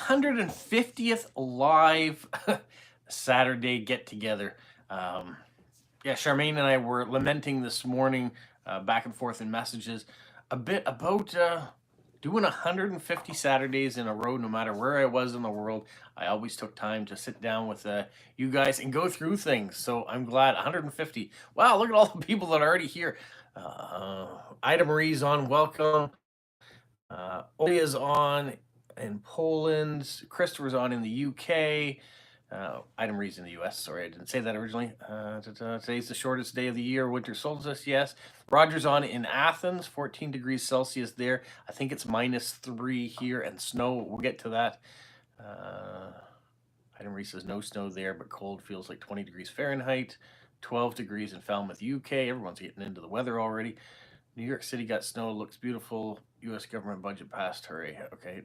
150th live Saturday get-together. Yeah, Charmaine and I were lamenting this morning, back and forth in messages, a bit about doing 150 Saturdays in a row, no matter where I was in the world. I always took time to sit down with you guys and go through things. So I'm glad 150. Wow, look at all the people that are already here. Ida Marie's on, welcome. Olia's on in Poland. Christopher's on in the UK. Ida Marie's in the US. Sorry, I didn't say that originally. Today's the shortest day of the year. Winter solstice, yes. Roger's on in Athens, 14 degrees Celsius there. I think it's -3 here and snow. We'll get to that. Ida Marie says no snow there, but cold, feels like 20 degrees Fahrenheit. 12 degrees in Falmouth, UK. Everyone's getting into the weather already. New York City got snow, looks beautiful. U.S. government budget passed, hooray. Okay.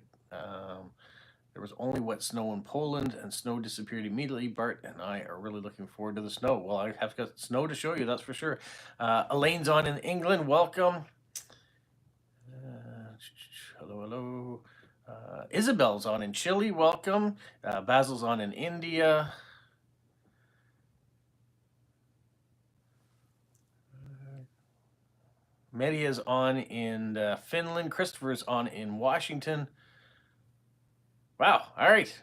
There was only wet snow in Poland, and snow disappeared immediately. Bart and I are really looking forward to the snow. Well, I have got snow to show you, that's for sure. Elaine's on in England, welcome. Hello, hello. Isabel's on in Chile, welcome. Basil's on in India. Media's on in Finland. Christopher's on in Washington. Wow, all right.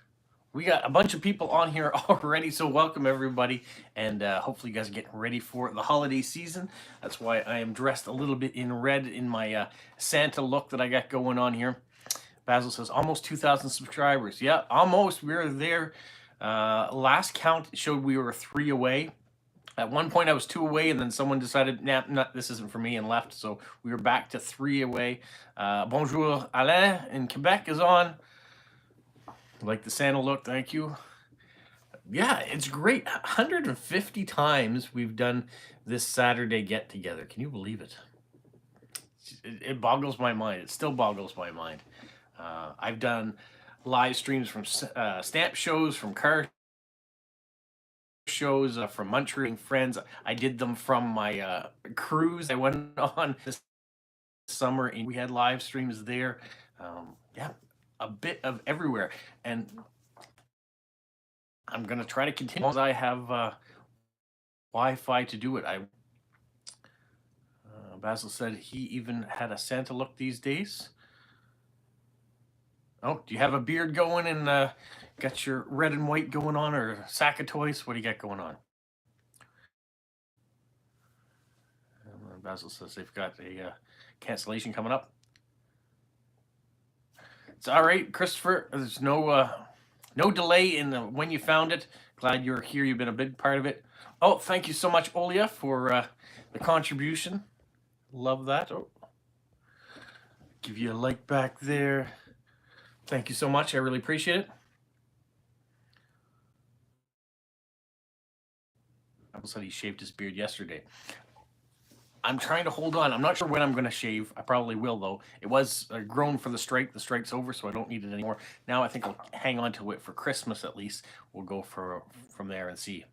We got a bunch of people on here already, so welcome everybody. And hopefully you guys are getting ready for the holiday season. That's why I am dressed a little bit in red in my Santa look that I got going on here. Basil says almost 2,000 subscribers. Yeah, almost. We're there. Last count showed we were 3 away. At one point I was 2 away, and then someone decided, nah, this isn't for me, and left. So we were back to 3 away. Bonjour, Alain in Quebec is on. Like the Santa look, thank you. Yeah, it's great. 150 times we've done this Saturday get together. Can you believe it? It boggles my mind. It still boggles my mind. I've done live streams from stamp shows, from car shows, from Montreal friends. I did them from my cruise I went on this summer, and we had live streams there. Yeah, a bit of everywhere. And I'm going to try to continue as I have Wi-Fi to do it. Basil said he even had a Santa look these days. Oh, do you have a beard going and got your red and white going on, or a sack of toys? What do you got going on? Basil says they've got a cancellation coming up. It's all right, Christopher. There's no delay in when you found it. Glad you're here. You've been a big part of it. Oh, thank you so much, Olia, for the contribution. Love that. Oh, give you a like back there. Thank you so much. I really appreciate it. I said he shaved his beard yesterday. I'm trying to hold on. I'm not sure when I'm going to shave. I probably will, though. It was grown for the strike. The strike's over, so I don't need it anymore. Now I think I'll hang on to it for Christmas at least. We'll go from there and see.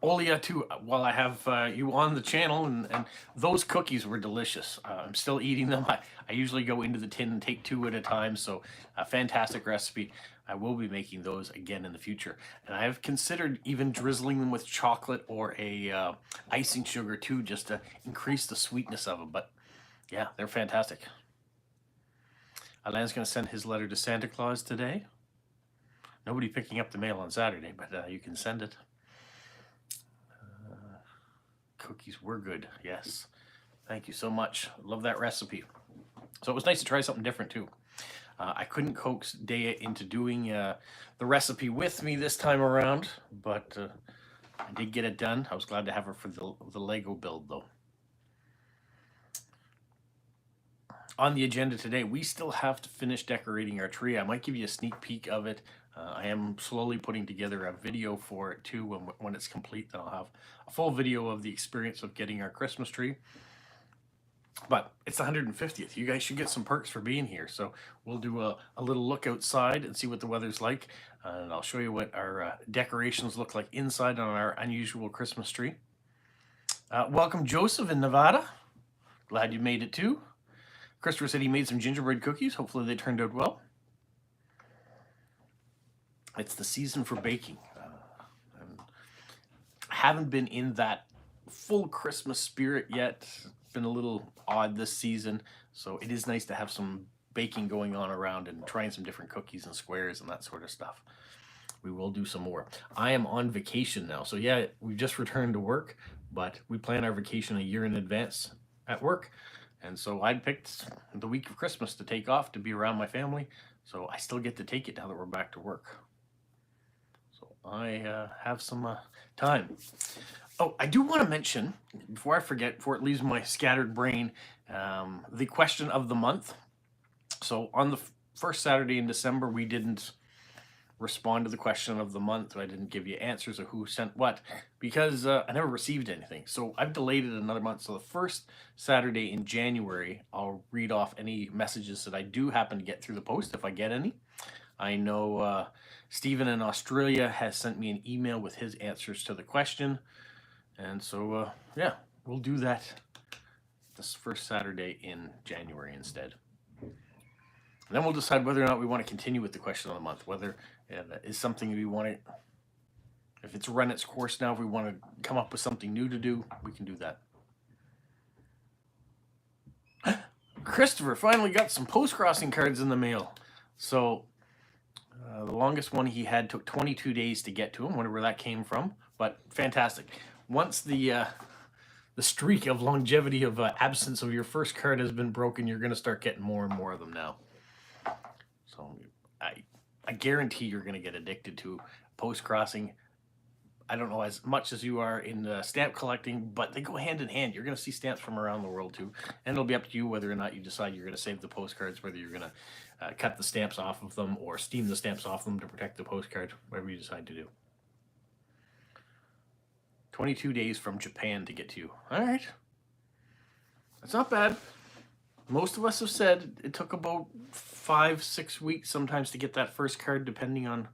Olia, too, while I have you on the channel, and those cookies were delicious. I'm still eating them. I usually go into the tin and take 2 at a time, so a fantastic recipe. I will be making those again in the future. And I have considered even drizzling them with chocolate or a icing sugar too, just to increase the sweetness of them. But yeah, they're fantastic. Alain's going to send his letter to Santa Claus today. Nobody picking up the mail on Saturday, but you can send it. Cookies were good, yes. Thank you so much. Love that recipe. So it was nice to try something different too. I couldn't coax Dea into doing the recipe with me this time around, but I did get it done. I was glad to have her for the Lego build, though. On the agenda today, we still have to finish decorating our tree. I might give you a sneak peek of it. I am slowly putting together a video for it too. When it's complete, then I'll have a full video of the experience of getting our Christmas tree. But it's the 150th. You guys should get some perks for being here. So we'll do a little look outside and see what the weather's like. And I'll show you what our decorations look like inside on our unusual Christmas tree. Welcome, Joseph in Nevada. Glad you made it too. Christopher said he made some gingerbread cookies. Hopefully they turned out well. It's the season for baking. And I haven't been in that full Christmas spirit yet. It's been a little odd this season, so it is nice to have some baking going on around and trying some different cookies and squares and that sort of stuff. We will do some more. I am on vacation now, so yeah, we just returned to work, but we plan our vacation a year in advance at work, and so I picked the week of Christmas to take off to be around my family, so I still get to take it now that we're back to work. So I have some time. Oh, I do want to mention, before I forget, before it leaves my scattered brain, the question of the month. So on the first Saturday in December, we didn't respond to the question of the month. I didn't give you answers of who sent what because I never received anything. So I've delayed it another month. So the first Saturday in January, I'll read off any messages that I do happen to get through the post if I get any. I know Stephen in Australia has sent me an email with his answers to the question. And so, yeah, we'll do that this first Saturday in January instead. And then we'll decide whether or not we want to continue with the question of the month, whether that is something we want to, if it's run its course now, if we want to come up with something new to do, we can do that. Christopher finally got some post-crossing cards in the mail. So the longest one he had took 22 days to get to him, whatever that came from, but fantastic. Once the streak of longevity of absence of your first card has been broken, you're going to start getting more and more of them now. So I guarantee you're going to get addicted to post-crossing. I don't know as much as you are in stamp collecting, but they go hand in hand. You're going to see stamps from around the world too, and it'll be up to you whether or not you decide you're going to save the postcards, whether you're going to cut the stamps off of them or steam the stamps off them to protect the postcard, whatever you decide to do. 22 days from Japan to get to you. All right. That's not bad. Most of us have said it took about 5-6 weeks sometimes to get that first card, depending on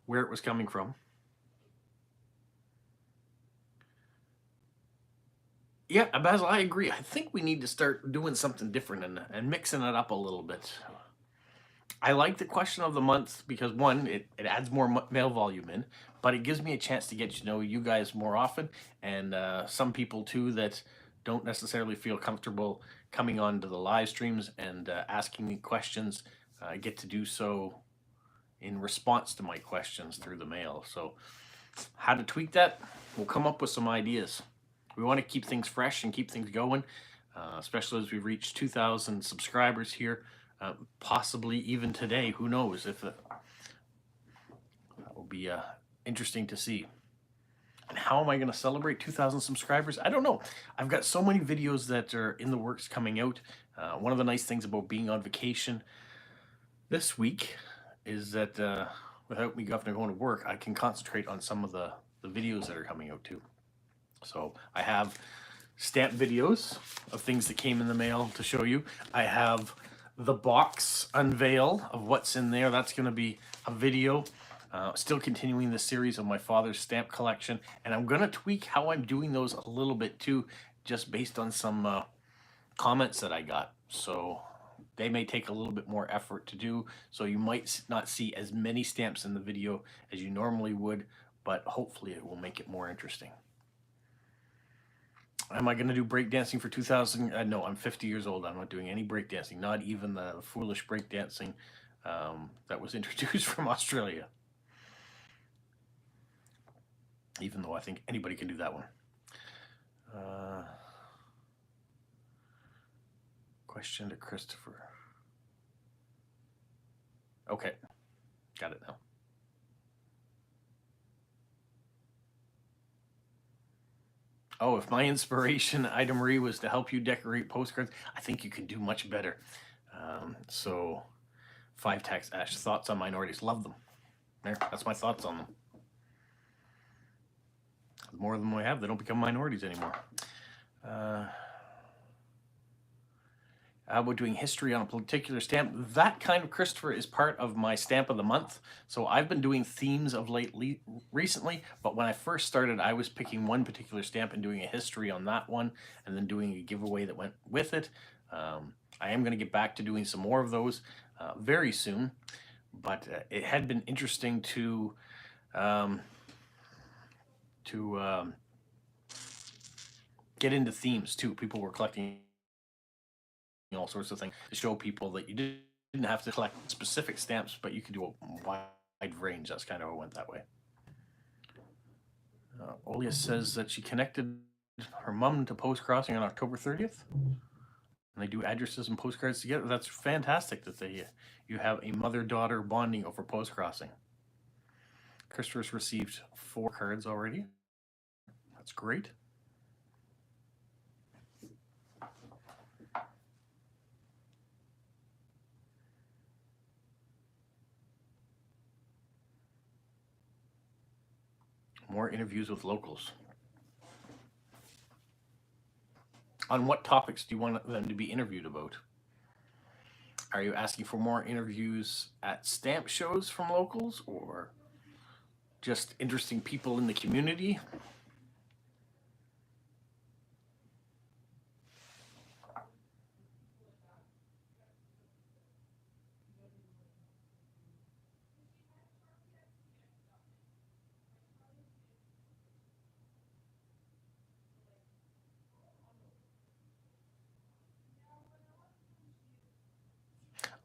where it was coming from. Yeah, Basil, I agree. I think we need to start doing something different and mixing it up a little bit. I like the question of the month because, one, it adds more mail volume in, but it gives me a chance to get to know you guys more often, and some people, too, that don't necessarily feel comfortable coming on to the live streams and asking me questions. I get to do so in response to my questions through the mail. So how to tweak that? We'll come up with some ideas. We want to keep things fresh and keep things going, especially as we reach 2,000 subscribers here. Possibly even today, who knows? If that will be interesting to see. And how am I going to celebrate 2,000 subscribers? I don't know. I've got so many videos that are in the works coming out. One of the nice things about being on vacation this week is that without me going to work, I can concentrate on some of the videos that are coming out too. So I have stamp videos of things that came in the mail to show you. I have the box unveil of what's in there. That's going to be a video. Still continuing the series of my father's stamp collection, and I'm going to tweak how I'm doing those a little bit too, just based on some comments that I got. So they may take a little bit more effort to do, so you might not see as many stamps in the video as you normally would, but hopefully it will make it more interesting. Am I going to do breakdancing for 2000? No, I'm 50 years old. I'm not doing any breakdancing, not even the foolish breakdancing that was introduced from Australia. Even though I think anybody can do that one. Question to Christopher. Okay, got it now. Oh, if my inspiration, Ida Marie, was to help you decorate postcards, I think you can do much better. So, 5 Tax Ash, thoughts on minorities. Love them. There, that's my thoughts on them. The more of them we have, they don't become minorities anymore. How about doing history on a particular stamp? That kind of, Christopher, is part of my stamp of the month. So I've been doing themes of recently, but when I first started, I was picking one particular stamp and doing a history on that one, and then doing a giveaway that went with it. I am going to get back to doing some more of those very soon, but it had been interesting um, to get into themes too. People were collecting all sorts of things to show people that you didn't have to collect specific stamps, but you could do a wide range. That's kind of what went that way. Olia says that she connected her mom to Post Crossing on October 30th, and they do addresses and postcards together. That's fantastic that you have a mother-daughter bonding over Post Crossing. Christopher's received 4 cards already. That's great. More interviews with locals. On what topics do you want them to be interviewed about? Are you asking for more interviews at stamp shows from locals, or just interesting people in the community?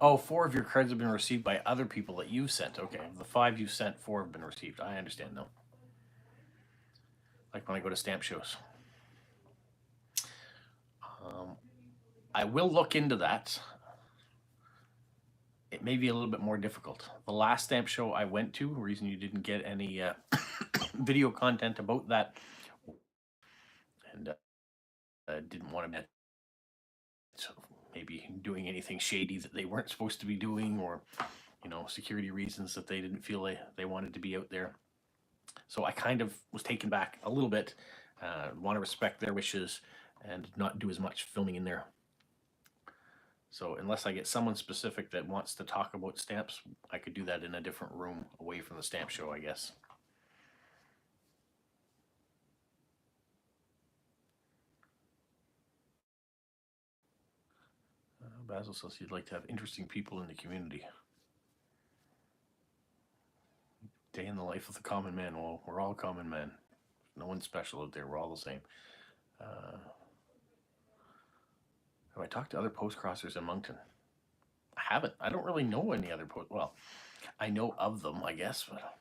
Oh, 4 of your cards have been received by other people that you've sent. Okay, of the 5 you've sent, 4 have been received. I understand now. Like when I go to stamp shows. I will look into that. It may be a little bit more difficult. The last stamp show I went to, the reason you didn't get any video content about that, and didn't want to maybe doing anything shady that they weren't supposed to be doing, or security reasons that they didn't feel they wanted to be out there. So I kind of was taken back a little bit. Want to respect their wishes and not do as much filming in there. So unless I get someone specific that wants to talk about stamps, I could do that in a different room away from the stamp show, I guess. Basil says he'd like to have interesting people in the community. Day in the life of the common man. Well, we're all common men. No one's special out there. We're all the same. Have I talked to other post crossers in Moncton? I haven't. I don't really know any other post. Well, I know of them, I guess, but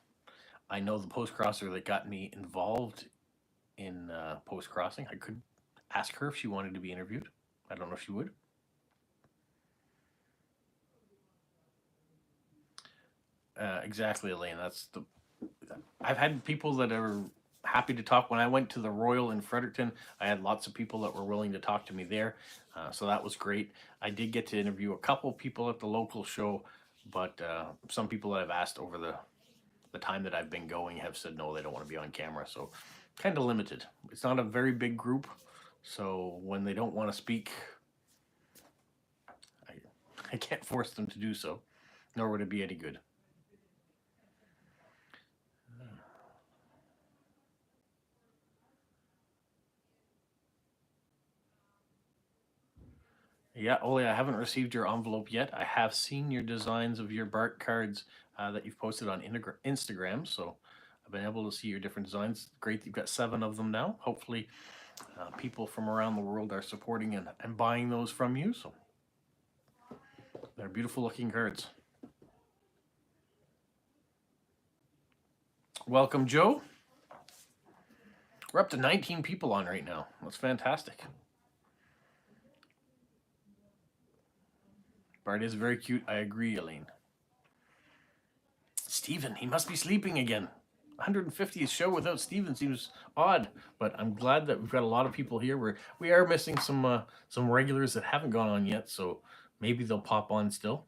I know the post crosser that got me involved in post crossing. I could ask her if she wanted to be interviewed. I don't know if she would. Exactly, Elaine. I've had people that are happy to talk. When I went to the Royal in Fredericton, I had lots of people that were willing to talk to me there. So that was great. I did get to interview a couple people at the local show, but some people that I've asked over the time that I've been going have said no, they don't want to be on camera. So kind of limited. It's not a very big group. So when they don't want to speak, I can't force them to do so, nor would it be any good. Yeah, Oli, I haven't received your envelope yet. I have seen your designs of your Bart cards that you've posted on Instagram, so I've been able to see your different designs. Great, you've got 7 of them now. Hopefully, people from around the world are supporting and buying those from you. So they're beautiful looking cards. Welcome, Joe. We're up to 19 people on right now. That's fantastic. Bart is very cute. I agree, Elaine. Steven, he must be sleeping again. 150th show without Steven seems odd, but I'm glad that we've got a lot of people here. We are missing some regulars that haven't gone on yet, so maybe they'll pop on still.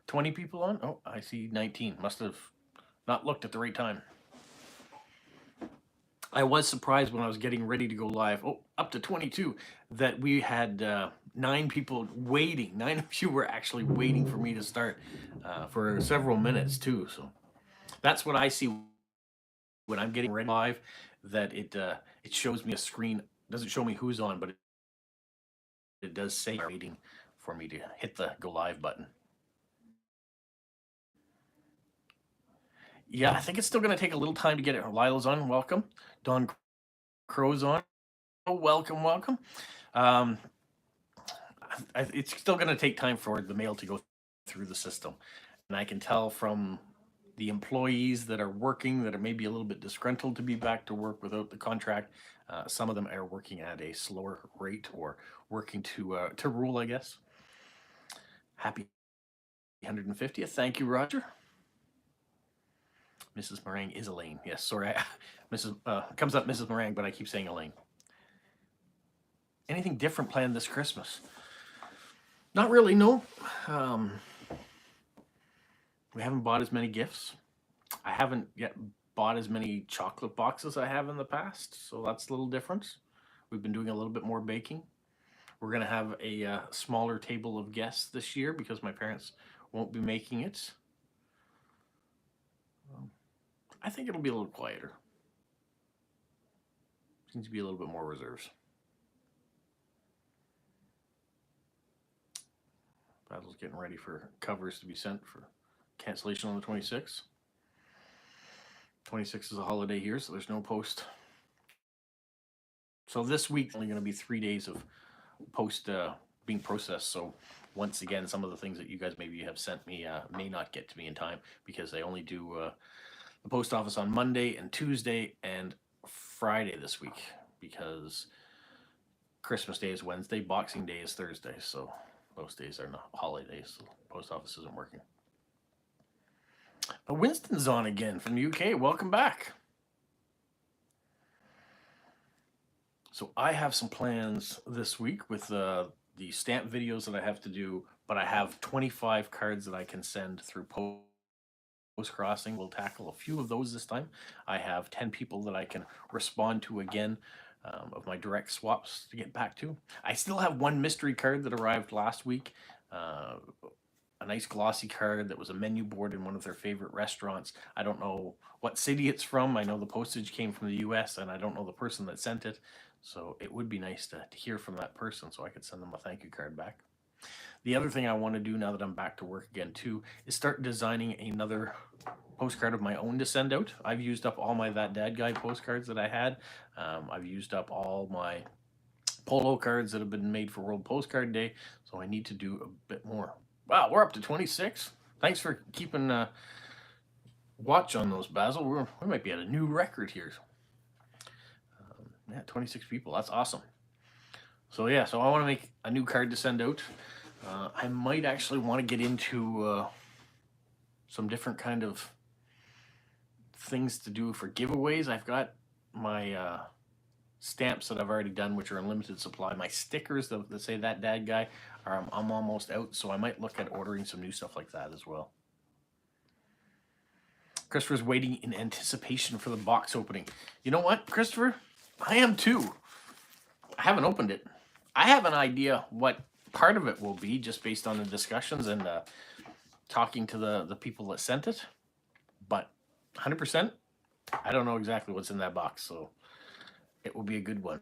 20 people on? Oh, I see 19. Must have not looked at the right time. I was surprised when I was getting ready to go live. Oh, up to 22, that we had 9 people waiting. 9 of you were actually waiting for me to start for several minutes too. So that's what I see when I'm getting ready live. That it shows me a screen. It doesn't show me who's on, but it does say waiting for me to hit the go live button. Yeah, I think it's still going to take a little time to get it. Lila's on. Welcome. Don Crow's on. Oh, welcome, welcome. Um, it's still going to take time for the mail to go through the system. And I can tell from the employees that are working that are maybe a little bit disgruntled to be back to work without the contract. Some of them are working at a slower rate or working to rule, I guess. Happy 150th. Thank you, Roger. Mrs. Meringue is Elaine. Yes, sorry. Mrs. Comes up Mrs. Meringue, but I keep saying Elaine. Anything different planned this Christmas? Not really, no. We haven't bought as many gifts. I haven't yet bought as many chocolate boxes I have in the past, so that's a little different. We've been doing a little bit more baking. We're going to have a smaller table of guests this year because my parents won't be making it. I think it'll be a little quieter. Seems to be a little bit more reserves. Battle's getting ready for covers to be sent for cancellation on the 26th. 26th is a holiday here, so there's no post. So this week's only going to be 3 days of post being processed. So once again, some of the things that you guys maybe have sent me may not get to me in time because they only do the post office on Monday and Tuesday and Friday this week because Christmas Day is Wednesday, Boxing Day is Thursday. So most days are not holidays. So the post office isn't working. But Winston's on again from the UK. Welcome back. So I have some plans this week with the stamp videos that I have to do, but I have 25 cards that I can send through post crossing. We'll tackle a few of those this time. I have 10 people that I can respond to again of my direct swaps to get back to. I still have one mystery card that arrived last week. A nice glossy card that was a menu board in one of their favorite restaurants. I don't know what city it's from. I know the postage came from the US and I don't know the person that sent it. So it would be nice to hear from that person so I could send them a thank you card back. The other thing I want to do now that I'm back to work again too is start designing another postcard of my own to send out. I've used up all my That Dad Guy postcards that I had. I've used up all my polo cards that have been made for World Postcard Day. So I need to do a bit more. Wow, we're up to 26. Thanks for keeping watch on those, Basil. We might be at a new record here. Yeah, 26 people. That's awesome. So yeah, so I want to make a new card to send out. I might actually want to get into some different kind of things to do for giveaways. I've got my stamps that I've already done, which are in limited supply. My stickers that say That Dad Guy, I'm almost out, so I might look at ordering some new stuff like that as well. Christopher's waiting in anticipation for the box opening. You know what, Christopher? I am too. I haven't opened it. I have an idea what part of it will be just based on the discussions and talking to the people that sent it. But 100%, I don't know exactly what's in that box, so it will be a good one.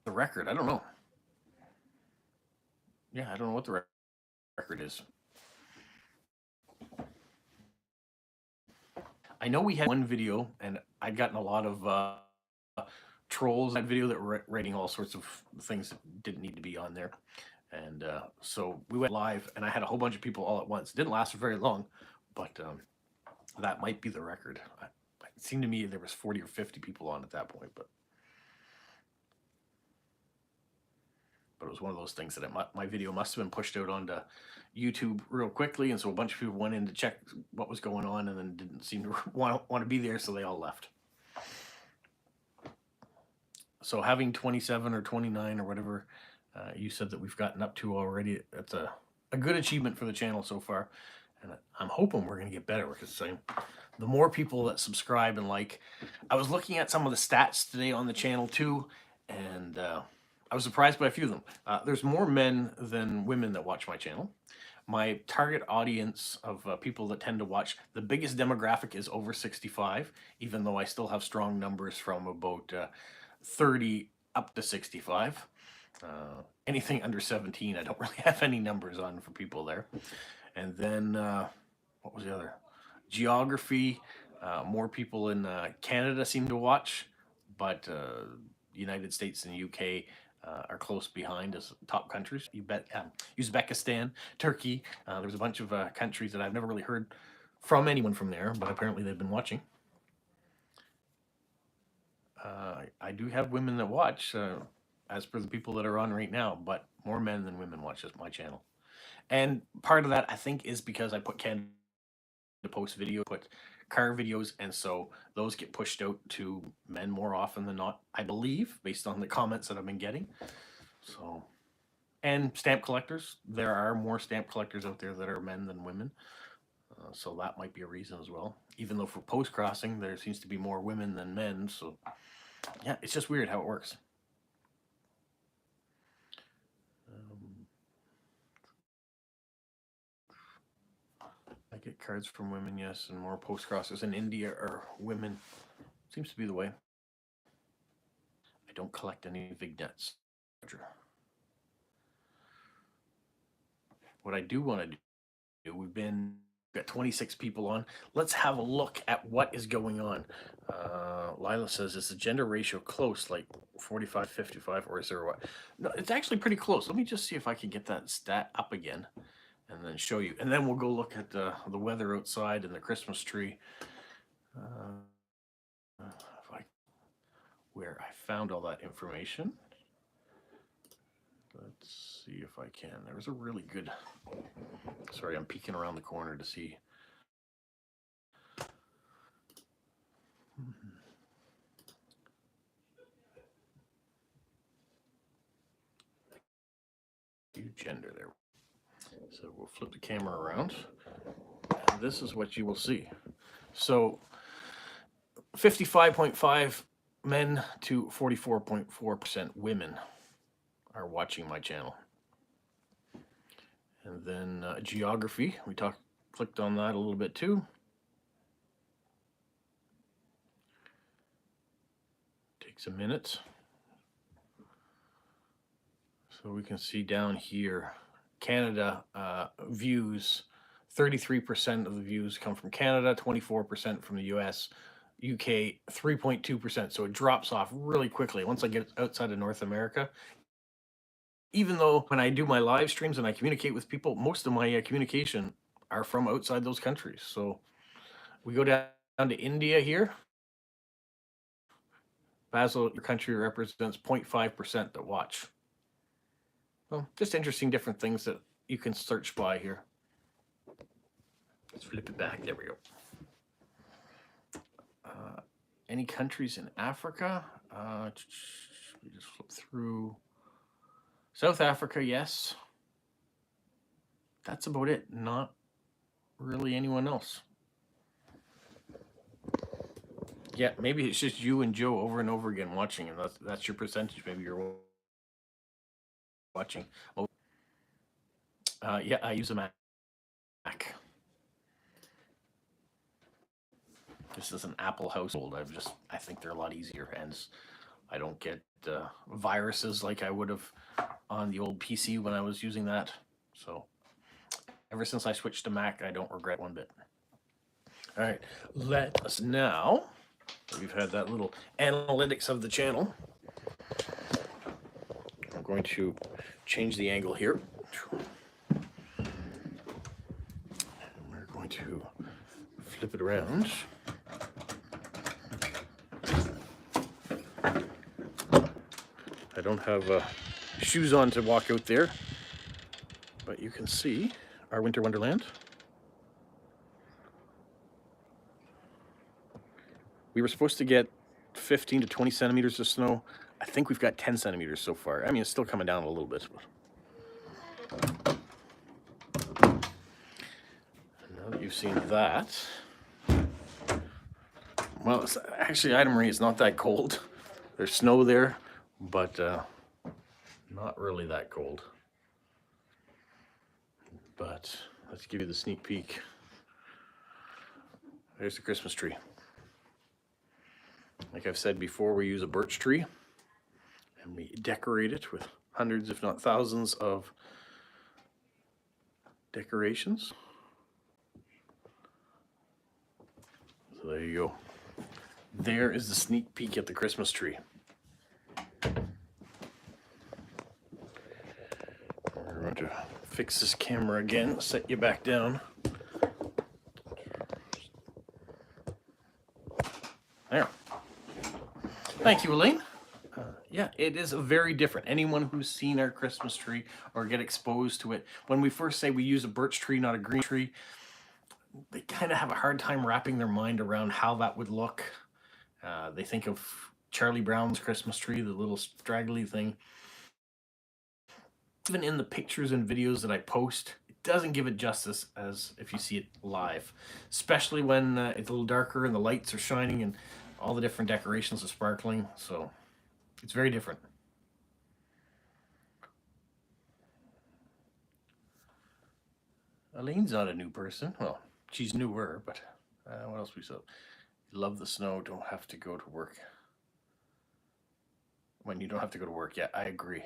The record, I don't know. Yeah, I don't know what the record is. I know we had one video, and I'd gotten a lot of trolls in that video that were writing all sorts of things that didn't need to be on there. And so we went live, and I had a whole bunch of people all at once. It didn't last for very long, but that might be the record. It seemed to me there was 40 or 50 people on at that point, but it was one of those things that my video must have been pushed out onto YouTube real quickly, and so a bunch of people went in to check what was going on and then didn't seem to want to be there, so they all left. So having 27 or 29 or whatever you said that we've gotten up to already, that's a good achievement for the channel so far, and I'm hoping we're going to get better because the more people that subscribe and like. I was looking at some of the stats today on the channel too, and I was surprised by a few of them. There's more men than women that watch my channel. My target audience of people that tend to watch, the biggest demographic is over 65, even though I still have strong numbers from about 30 up to 65. Anything under 17, I don't really have any numbers on for people there. And then, what was the other? Geography. More people in Canada seem to watch, but United States and UK are close behind as top countries. Uzbekistan, Turkey. There's a bunch of countries that I've never really heard from anyone from there, but apparently they've been watching. I do have women that watch, as per the people that are on right now, but more men than women watch my channel. And part of that, I think, is because I put Canada Post video, put car videos, and so those get pushed out to men more often than not, I believe, based on the comments that I've been getting. So, and stamp collectors, there are more stamp collectors out there that are men than women. So that might be a reason as well. Even though for post crossing, there seems to be more women than men. So yeah, it's just weird how it works. I get cards from women, yes, and more post crossers in India are women. Seems to be the way. I don't collect any vignettes. What I do want to do, we've got 26 people on. Let's have a look at what is going on. Lila says, is the gender ratio close, like 45-55, or is there what? No, it's actually pretty close. Let me just see if I can get that stat up again and then show you. And then we'll go look at the weather outside and the Christmas tree. Where I found all that information. Let's see if I can. There was a really good, sorry, I'm peeking around the corner to see. Gender there. So we'll flip the camera around, and this is what you will see. So 55.5 men to 44.4% women are watching my channel. And then geography, we clicked on that a little bit too. Takes a minute. So we can see down here, Canada views, 33% of the views come from Canada, 24% from the US, UK 3.2%. So it drops off really quickly once I get outside of North America. Even though when I do my live streams and I communicate with people, most of my communication are from outside those countries. So we go down to India here. Basil, your country represents 0.5% that watch. Well, just interesting different things that you can search by here. Let's flip it back. There we go. Any countries in Africa? We just flip through. South Africa, yes. That's about it. Not really anyone else. Yeah, maybe it's just you and Joe over and over again watching, and that's your percentage. Maybe you're watching. Oh, yeah, I use a Mac. This is an Apple household. I think they're a lot easier, and I don't get viruses like I would have on the old PC when I was using that. So ever since I switched to Mac, I don't regret one bit. All right, let us now, we've had that little analytics of the channel. I'm going to change the angle here. We're going to flip it around. I don't have shoes on to walk out there, but you can see our winter wonderland. We were supposed to get 15 to 20 centimeters of snow. I think we've got 10 centimeters so far. I mean, it's still coming down a little bit. But now that you've seen that, well, actually, Ida Marie, it's not that cold. There's snow there, but not really that cold. But let's give you the sneak peek. There's the Christmas tree. Like I've said before, we use a birch tree and we decorate it with hundreds, if not thousands, of decorations. So there you go. There is the sneak peek at the Christmas tree. We're going to fix this camera again, set you back down. There. Thank you, Elaine. Yeah, it is very different. Anyone who's seen our Christmas tree or get exposed to it, when we first say we use a birch tree, not a green tree, they kind of have a hard time wrapping their mind around how that would look. They think of Charlie Brown's Christmas tree, the little straggly thing. Even in the pictures and videos that I post, it doesn't give it justice as if you see it live, especially when it's a little darker and the lights are shining and all the different decorations are sparkling. So it's very different. Elaine's not a new person. Well, she's newer, but what else we saw? Love the snow, don't have to go to work. When you don't have to go to work, yeah, I agree.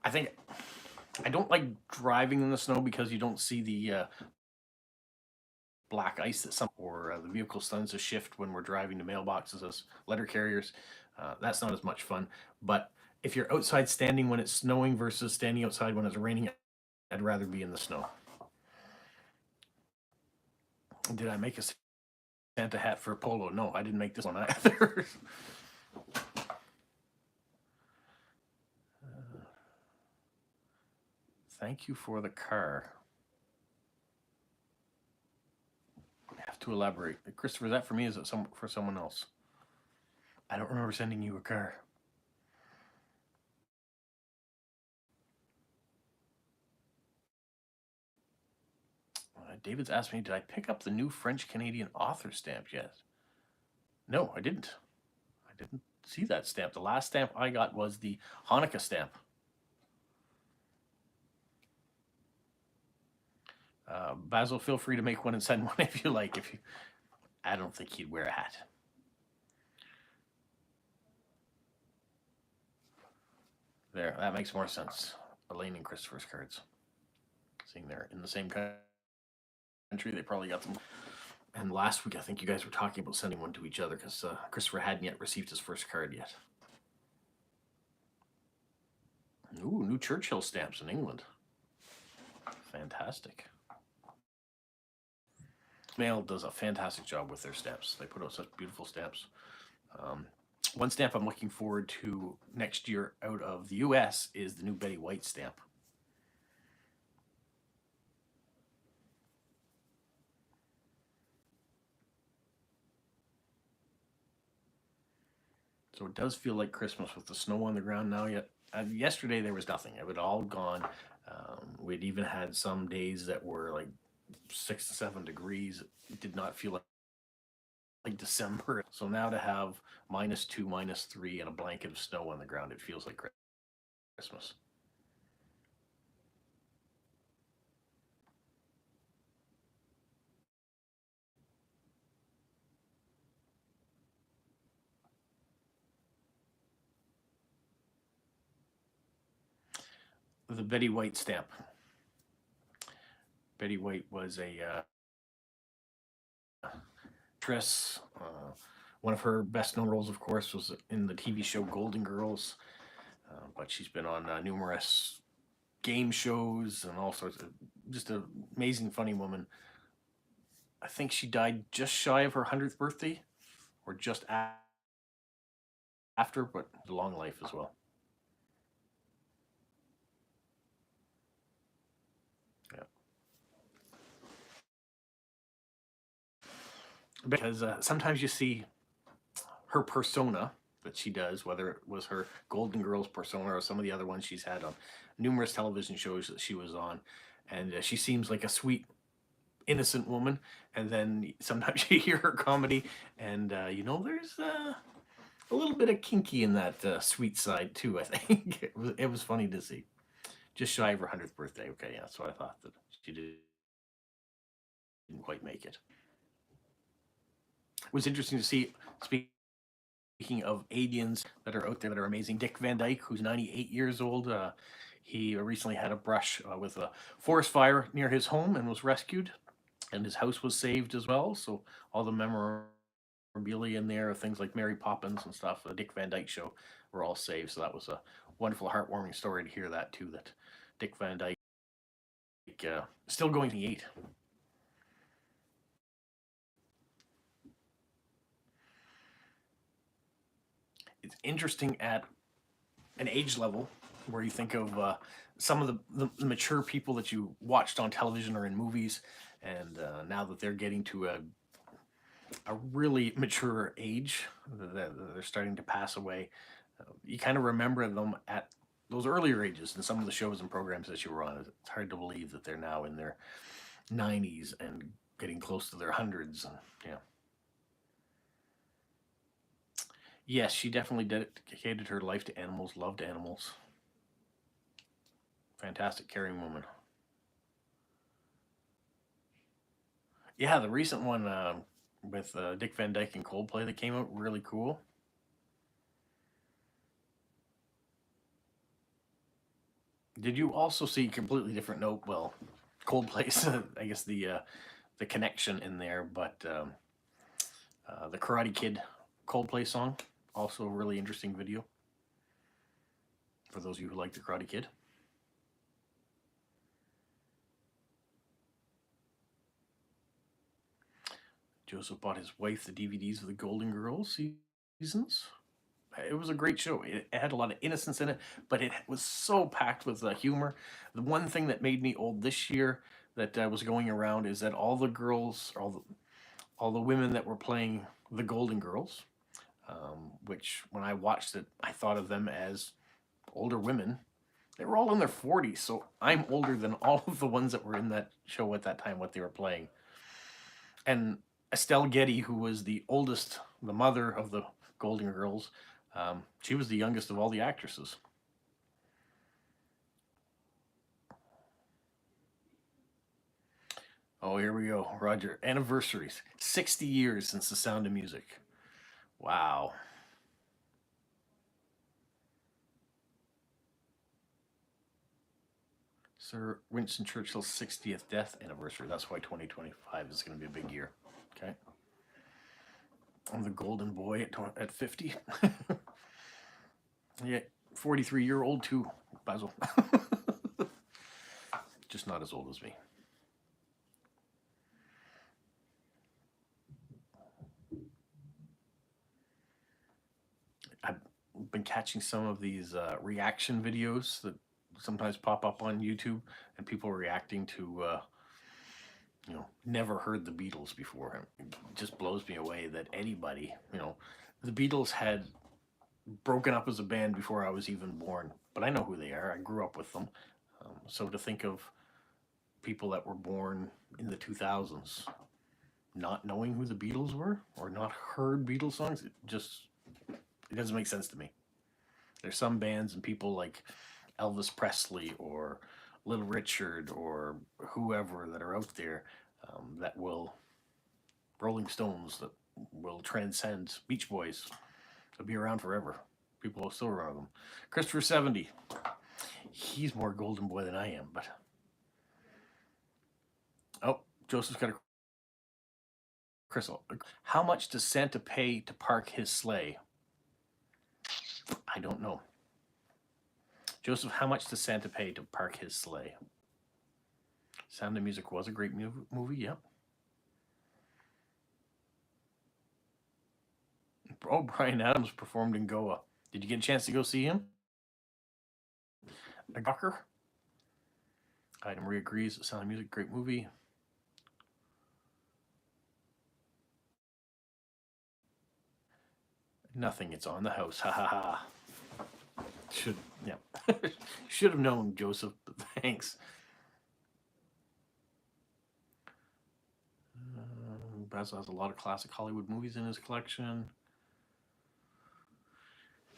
I don't like driving in the snow because you don't see the black ice that some or the vehicle tends to shift when we're driving to mailboxes as letter carriers. That's not as much fun. But if you're outside standing when it's snowing versus standing outside when it's raining, I'd rather be in the snow. Did I make a Santa hat for Polo? No, I didn't make this one either. Thank you for the car. I have to elaborate. Christopher, is that for me? Is it for someone else? I don't remember sending you a car. David's asked me, did I pick up the new French-Canadian author stamp yet? No, I didn't. I didn't see that stamp. The last stamp I got was the Hanukkah stamp. Basil, feel free to make one and send one if you like. I don't think he'd wear a hat. There, that makes more sense. Elaine and Christopher's cards. Seeing they're in the same country, they probably got them. And last week, I think you guys were talking about sending one to each other because Christopher hadn't yet received his first card yet. Ooh, new Churchill stamps in England. Fantastic. Mail does a fantastic job with their stamps. They put out such beautiful stamps. One stamp I'm looking forward to next year out of the US is the new Betty White stamp. So it does feel like Christmas with the snow on the ground now. Yet yesterday there was nothing; it had all gone. We'd even had some days that were like 6 to 7 degrees. It did not feel like December. So now to have -2, -3, and a blanket of snow on the ground, it feels like Christmas. The Betty White stamp. Betty White was a actress. One of her best known roles, of course, was in the TV show Golden Girls. But she's been on numerous game shows and all sorts of just an amazing, funny woman. I think she died just shy of her 100th birthday or just after, but a long life as well. Yeah. Because sometimes you see her persona that she does, whether it was her Golden Girls persona or some of the other ones she's had on numerous television shows that she was on. And she seems like a sweet, innocent woman. And then sometimes you hear her comedy, and there's a little bit of kinky in that sweet side too. I think it was funny to see. Just shy of her 100th birthday. Okay, yeah, that's what I thought, that she didn't quite make it. It was interesting to see. Speaking Speaking of aliens that are out there that are amazing, Dick Van Dyke, who's 98 years old, he recently had a brush with a forest fire near his home and was rescued, and his house was saved as well. So all the memorabilia in there, things like Mary Poppins and stuff, the Dick Van Dyke Show, were all saved. So that was a wonderful, heartwarming story to hear that too. That Dick Van Dyke still going to eat. It's interesting at an age level where you think of some of the mature people that you watched on television or in movies, and now that they're getting to a really mature age, that they're starting to pass away, you kind of remember them at those earlier ages in some of the shows and programs that you were on. It's hard to believe that they're now in their 90s and getting close to their hundreds. And yeah. Yes, she definitely dedicated her life to animals, loved animals. Fantastic, caring woman. Yeah, the recent one with Dick Van Dyke and Coldplay that came out really cool. Did you also see completely different note? Well, Coldplay's I guess the connection in there, but the Karate Kid Coldplay song, also a really interesting video for those of you who like the Karate Kid. Joseph bought his wife the DVDs of the Golden Girls seasons. It was a great show. It had a lot of innocence in it, but it was so packed with humor. The one thing that made me old this year that was going around is that all the girls, all the women that were playing the Golden Girls, which when I watched it, I thought of them as older women. They were all in their 40s, so I'm older than all of the ones that were in that show at that time, what they were playing. And Estelle Getty, who was the oldest, the mother of the Golden Girls, she was the youngest of all the actresses. Oh, here we go, Roger. Anniversaries. 60 years since The Sound of Music. Wow. Sir Winston Churchill's 60th death anniversary. That's why 2025 is going to be a big year. Okay. I'm the golden boy at 50. Yeah, 43-year-old too, Basil. Just not as old as me. I've been catching some of these reaction videos that sometimes pop up on YouTube, and people reacting to never heard the Beatles before. It just blows me away that anybody, the Beatles had broken up as a band before I was even born, but I know who they are. I grew up with them. So to think of people that were born in the 2000s not knowing who the Beatles were or not heard Beatles songs, it doesn't make sense to me. There's some bands and people like Elvis Presley or Little Richard or whoever that are out there that will, Rolling Stones, that will transcend Beach Boys. They'll be around forever. People will still remember them. Christopher 70. He's more golden boy than I am, but. Oh, Joseph's got a crystal. How much does Santa pay to park his sleigh? I don't know. Joseph, how much does Santa pay to park his sleigh? Sound of Music was a great movie, yep. Oh, Brian Adams performed in Goa. Did you get a chance to go see him? A Gawker? Ida Marie agrees. Sound of Music, great movie. Nothing. It's on the house. Ha ha ha. Should have known, Joseph. Thanks. Basil has a lot of classic Hollywood movies in his collection.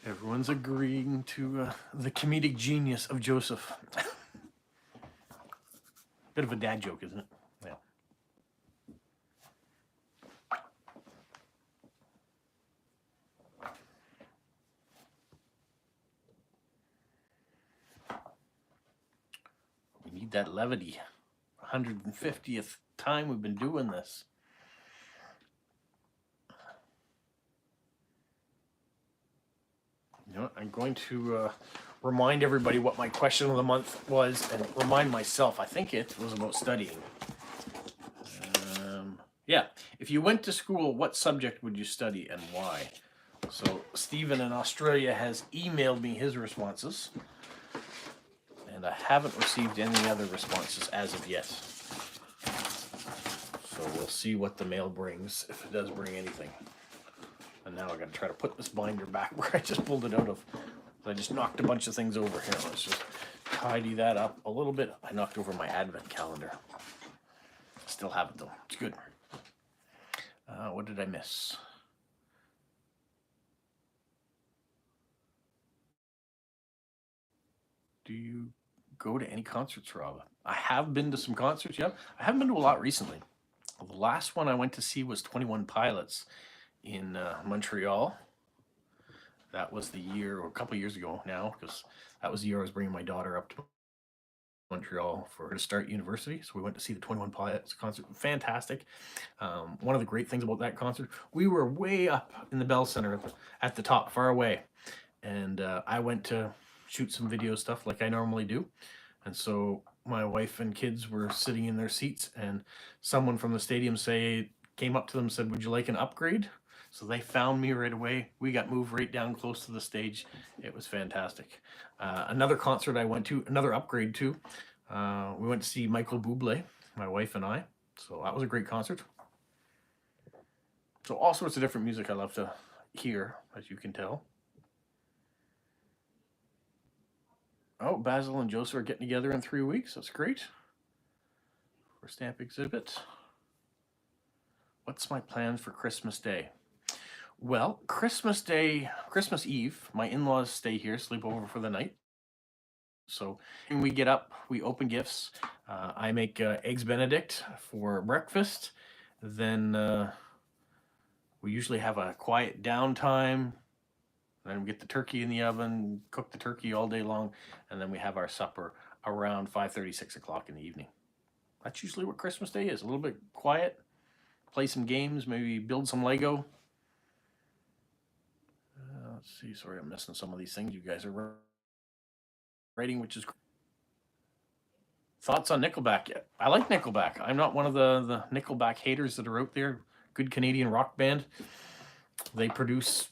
Everyone's agreeing to the comedic genius of Joseph. Bit of a dad joke, isn't it? Yeah. that levity. 150th time we've been doing this. You know what? I'm going to remind everybody what my question of the month was, and remind myself. I think it was about studying. Yeah, if you went to school, what subject would you study and why? So Stephen in Australia has emailed me his responses, and I haven't received any other responses as of yet. So we'll see what the mail brings, if it does bring anything. And now I got to try to put this binder back where I just pulled it out of. I just knocked a bunch of things over here. Let's just tidy that up a little bit. I knocked over my advent calendar. Still have it though. It's good. What did I miss? Do you go to any concerts, Rob? I have been to some concerts, yep. I haven't been to a lot recently. The last one I went to see was 21 Pilots in Montreal. That was the year, or a couple years ago now, because that was the year I was bringing my daughter up to Montreal for her to start university. So we went to see the 21 Pilots concert. Fantastic. One of the great things about that concert, we were way up in the Bell Center at the top, far away. And I went to shoot some video stuff like I normally do. And so my wife and kids were sitting in their seats, and someone from the stadium came up to them and said, "Would you like an upgrade?" So they found me right away. We got moved right down close to the stage. It was fantastic. Another concert I went to, another upgrade too. We went to see Michael Bublé, my wife and I. So that was a great concert. So all sorts of different music I love to hear, as you can tell. Oh, Basil and Joseph are getting together in 3 weeks. That's great. For stamp exhibit. What's my plans for Christmas Day? Well, Christmas Day, Christmas Eve, my in-laws stay here, sleep over for the night. So when we get up, we open gifts. I make eggs Benedict for breakfast. Then we usually have a quiet downtime. Then we get the turkey in the oven, cook the turkey all day long, and then we have our supper around 5:30, 6 o'clock in the evening. That's usually what Christmas Day is. A little bit quiet, play some games, maybe build some Lego. Let's see, sorry, I'm missing some of these things you guys are writing, which is great. Thoughts on Nickelback? Yeah, I like Nickelback. I'm not one of the Nickelback haters that are out there. Good Canadian rock band. They produce,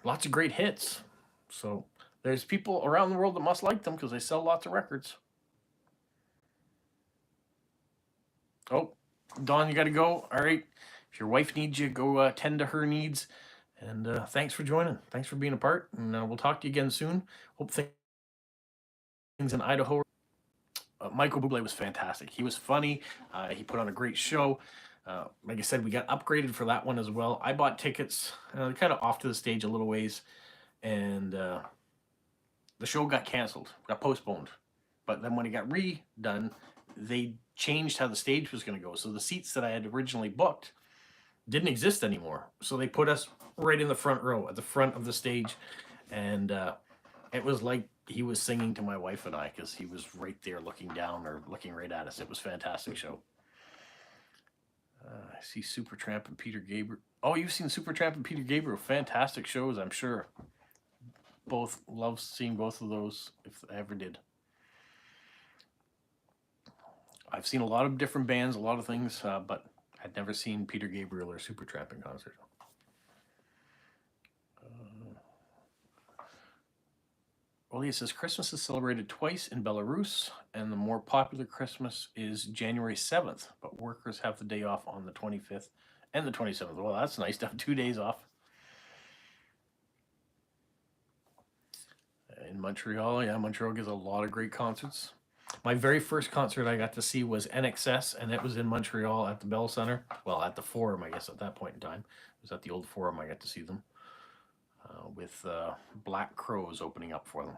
lots of great hits. So there's people around the world that must like them because they sell lots of records. Oh, Dawn, you got to go. All right. If your wife needs you, go tend to her needs. And thanks for joining. Thanks for being a part. And we'll talk to you again soon. Hope things in Idaho. Michael Bublé was fantastic. He was funny. He put on a great show. Like I said, we got upgraded for that one as well. I bought tickets kind of off to the stage a little ways. And the show got canceled, got postponed. But then when it got redone, they changed how the stage was going to go. So the seats that I had originally booked didn't exist anymore. So they put us right in the front row at the front of the stage. And it was like he was singing to my wife and I because he was right there looking down or looking right at us. It was a fantastic show. I see Supertramp and Peter Gabriel. Oh, you've seen Supertramp and Peter Gabriel. Fantastic shows, I'm sure. Both love seeing both of those if I ever did. I've seen a lot of different bands, a lot of things, but I'd never seen Peter Gabriel or Supertramp in concert. Well, says Christmas is celebrated twice in Belarus, and the more popular Christmas is January 7th, but workers have the day off on the 25th and the 27th. Well, that's nice to have 2 days off. In Montreal, yeah, Montreal gives a lot of great concerts. My very first concert I got to see was NXS, and it was in Montreal at the Bell Center. Well, at the Forum, I guess, at that point in time. It was at the old Forum I got to see them, with Black Crowes opening up for them.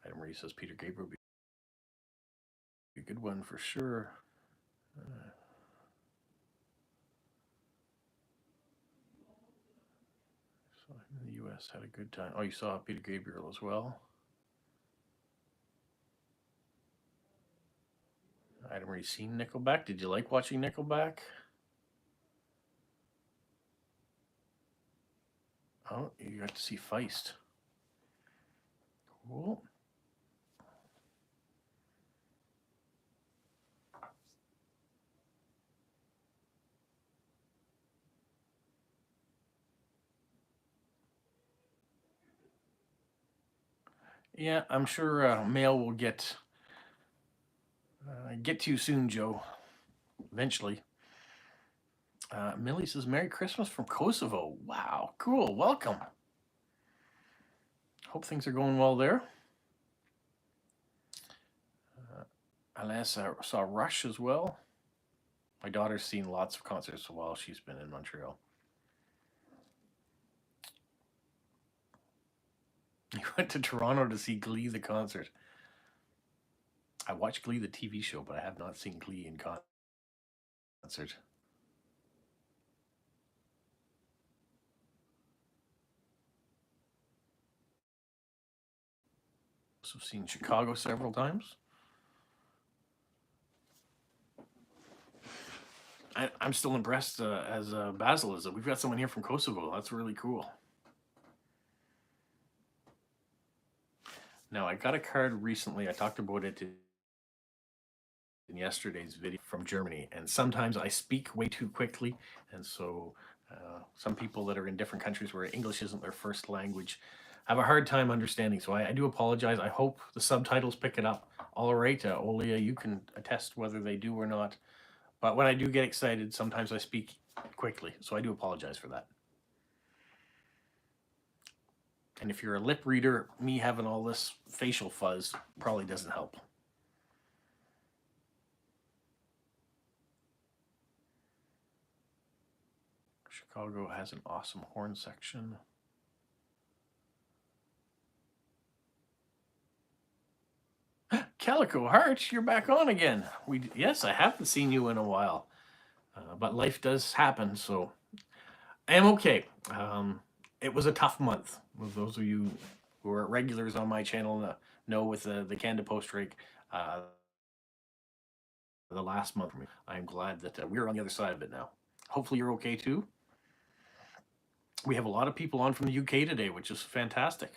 Item Marie says Peter Gabriel would be a good one for sure. So in the U.S. had a good time. Oh, you saw Peter Gabriel as well. I hadn't really seen Nickelback. Did you like watching Nickelback? Oh, you got to see Feist. Cool. Yeah, I'm sure mail will get to you soon, Joe. Eventually. Millie says, Merry Christmas from Kosovo. Wow, cool. Welcome. Hope things are going well there. Alas, I saw Rush as well. My daughter's seen lots of concerts while she's been in Montreal. You went to Toronto to see Glee the concert. I watched Glee the TV show, but I have not seen Glee in concert. Also seen Chicago several times. I'm still impressed as Basil is. We've got someone here from Kosovo. That's really cool. Now, I got a card recently. I talked about it in yesterday's video from Germany. And sometimes I speak way too quickly. And so some people that are in different countries where English isn't their first language have a hard time understanding. So I do apologize. I hope the subtitles pick it up. All right, Olia, you can attest whether they do or not. But when I do get excited, sometimes I speak quickly. So I do apologize for that. And if you're a lip reader, me having all this facial fuzz probably doesn't help. Chicago has an awesome horn section. Calico Heart, you're back on again. Yes, I haven't seen you in a while, but life does happen, so I am okay. It was a tough month. Those of you who are regulars on my channel know with the Canada Post rake, the last month. I'm glad that we're on the other side of it now. Hopefully you're okay too. We have a lot of people on from the UK today, which is fantastic.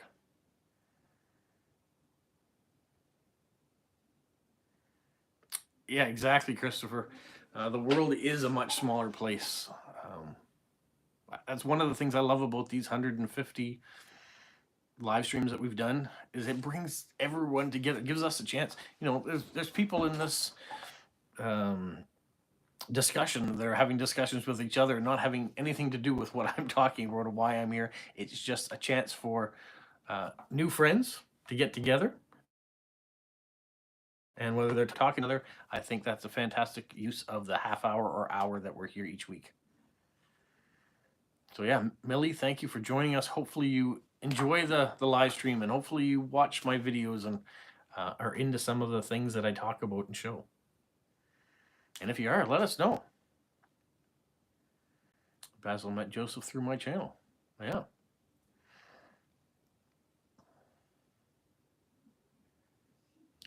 Yeah, exactly, Christopher. The world is a much smaller place. That's one of the things I love about these 150 live streams that we've done is it brings everyone together. It gives us a chance. You know, there's people in this discussion. They're having discussions with each other, not having anything to do with what I'm talking about or why I'm here. It's just a chance for new friends to get together. And whether they're talking to other, I think that's a fantastic use of the half hour or hour that we're here each week. So yeah, Millie, thank you for joining us. Hopefully you enjoy the live stream and hopefully you watch my videos and are into some of the things that I talk about and show. And if you are, let us know. Basil met Joseph through my channel. Yeah.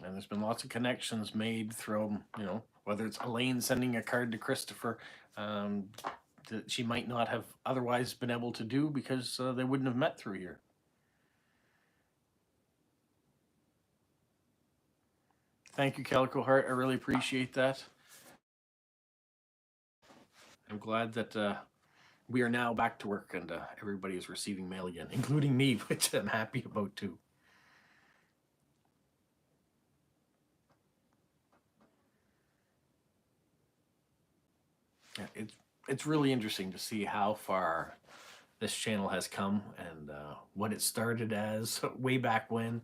And there's been lots of connections made from, you know, whether it's Elaine sending a card to Christopher that she might not have otherwise been able to do because they wouldn't have met through here. Thank you, Calico Heart. I really appreciate that. I'm glad that we are now back to work and everybody is receiving mail again, including me, which I'm happy about too. Yeah, it's really interesting to see how far this channel has come and what it started as way back when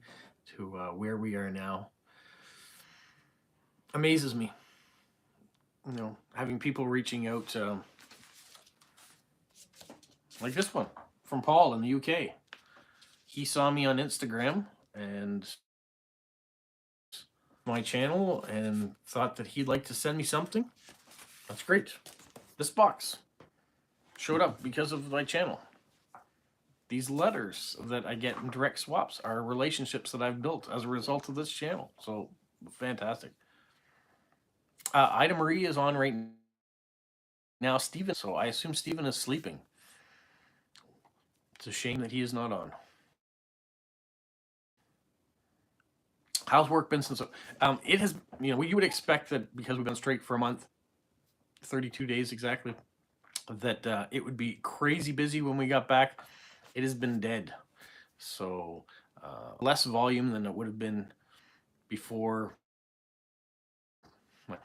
to where we are now. Amazes me. You know, having people reaching out like this one from Paul in the UK. He saw me on Instagram and my channel and thought that he'd like to send me something. That's great. This box showed up because of my channel. these letters that I get in direct swaps are relationships that I've built as a result of this channel. So fantastic. Ida Marie is on right now. Stephen, so I assume Stephen is sleeping. It's a shame that he is not on. How's work been since? It has, you would expect that because we've been straight for a month, 32 days exactly, that it would be crazy busy when we got back. It has been dead. So less volume than it would have been before. The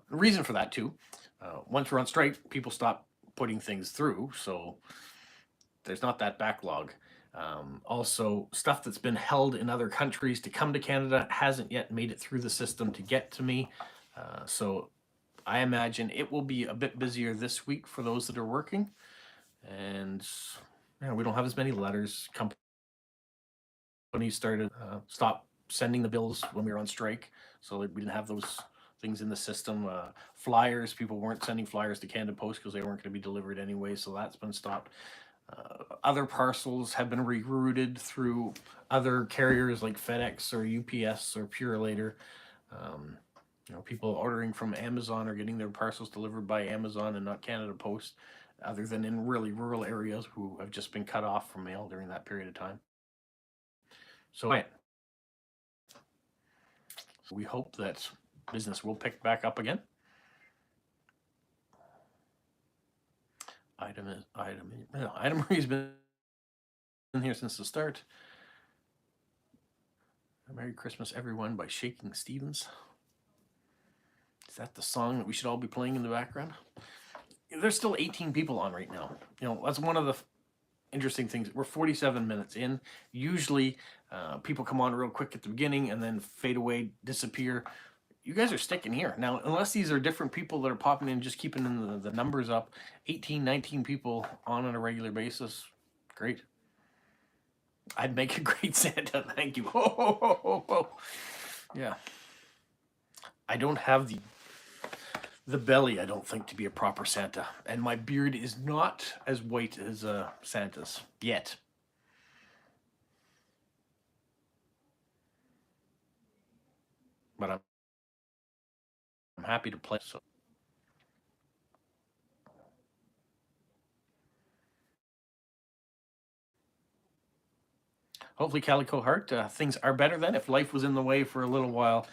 reason for that too, once we're on strike, people stop putting things through, so there's not that backlog. Also, stuff that's been held in other countries to come to Canada hasn't yet made it through the system to get to me. So I imagine it will be a bit busier this week for those that are working. And we don't have as many letters. Companies started stop sending the bills when we were on strike, so we didn't have those things in the system. Flyers, people weren't sending flyers to Canada Post because they weren't going to be delivered anyway, so that's been stopped. Other parcels have been rerouted through other carriers like FedEx or UPS or Purolator. People ordering from Amazon are getting their parcels delivered by Amazon and not Canada Post, other than in really rural areas who have just been cut off from mail during that period of time. So we hope that business will pick back up again. Item Marie's been here since the start. Merry Christmas, everyone, by Shaking Stevens. Is that the song that we should all be playing in the background? There's still 18 people on right now. That's one of the interesting things. We're 47 minutes in. Usually people come on real quick at the beginning and then fade away, disappear. You guys are sticking here. Now, unless these are different people that are popping in, just keeping the numbers up, 18, 19 people on a regular basis, great. I'd make a great Santa, thank you. Ho, ho, ho, ho, ho. Yeah. I don't have the belly, I don't think, to be a proper Santa. And my beard is not as white as Santa's, yet. But I'm happy to play, so. Hopefully, Calico Heart, things are better then. If life was in the way for a little while,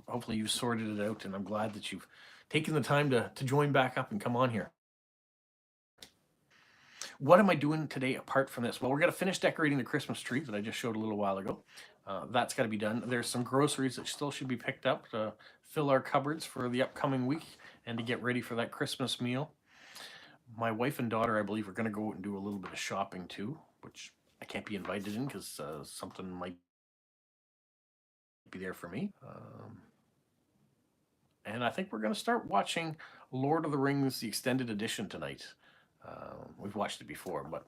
hopefully you've sorted it out, and I'm glad that you've taken the time to join back up and come on here. What am I doing today apart from this? Well, we're going to finish decorating the Christmas tree that I just showed a little while ago. That's got to be done. There's some groceries that still should be picked up to fill our cupboards for the upcoming week and to get ready for that Christmas meal. My wife and daughter, I believe, are going to go out and do a little bit of shopping too, which I can't be invited in because something might be there for me. And I think we're going to start watching Lord of the Rings, the extended edition tonight. We've watched it before, but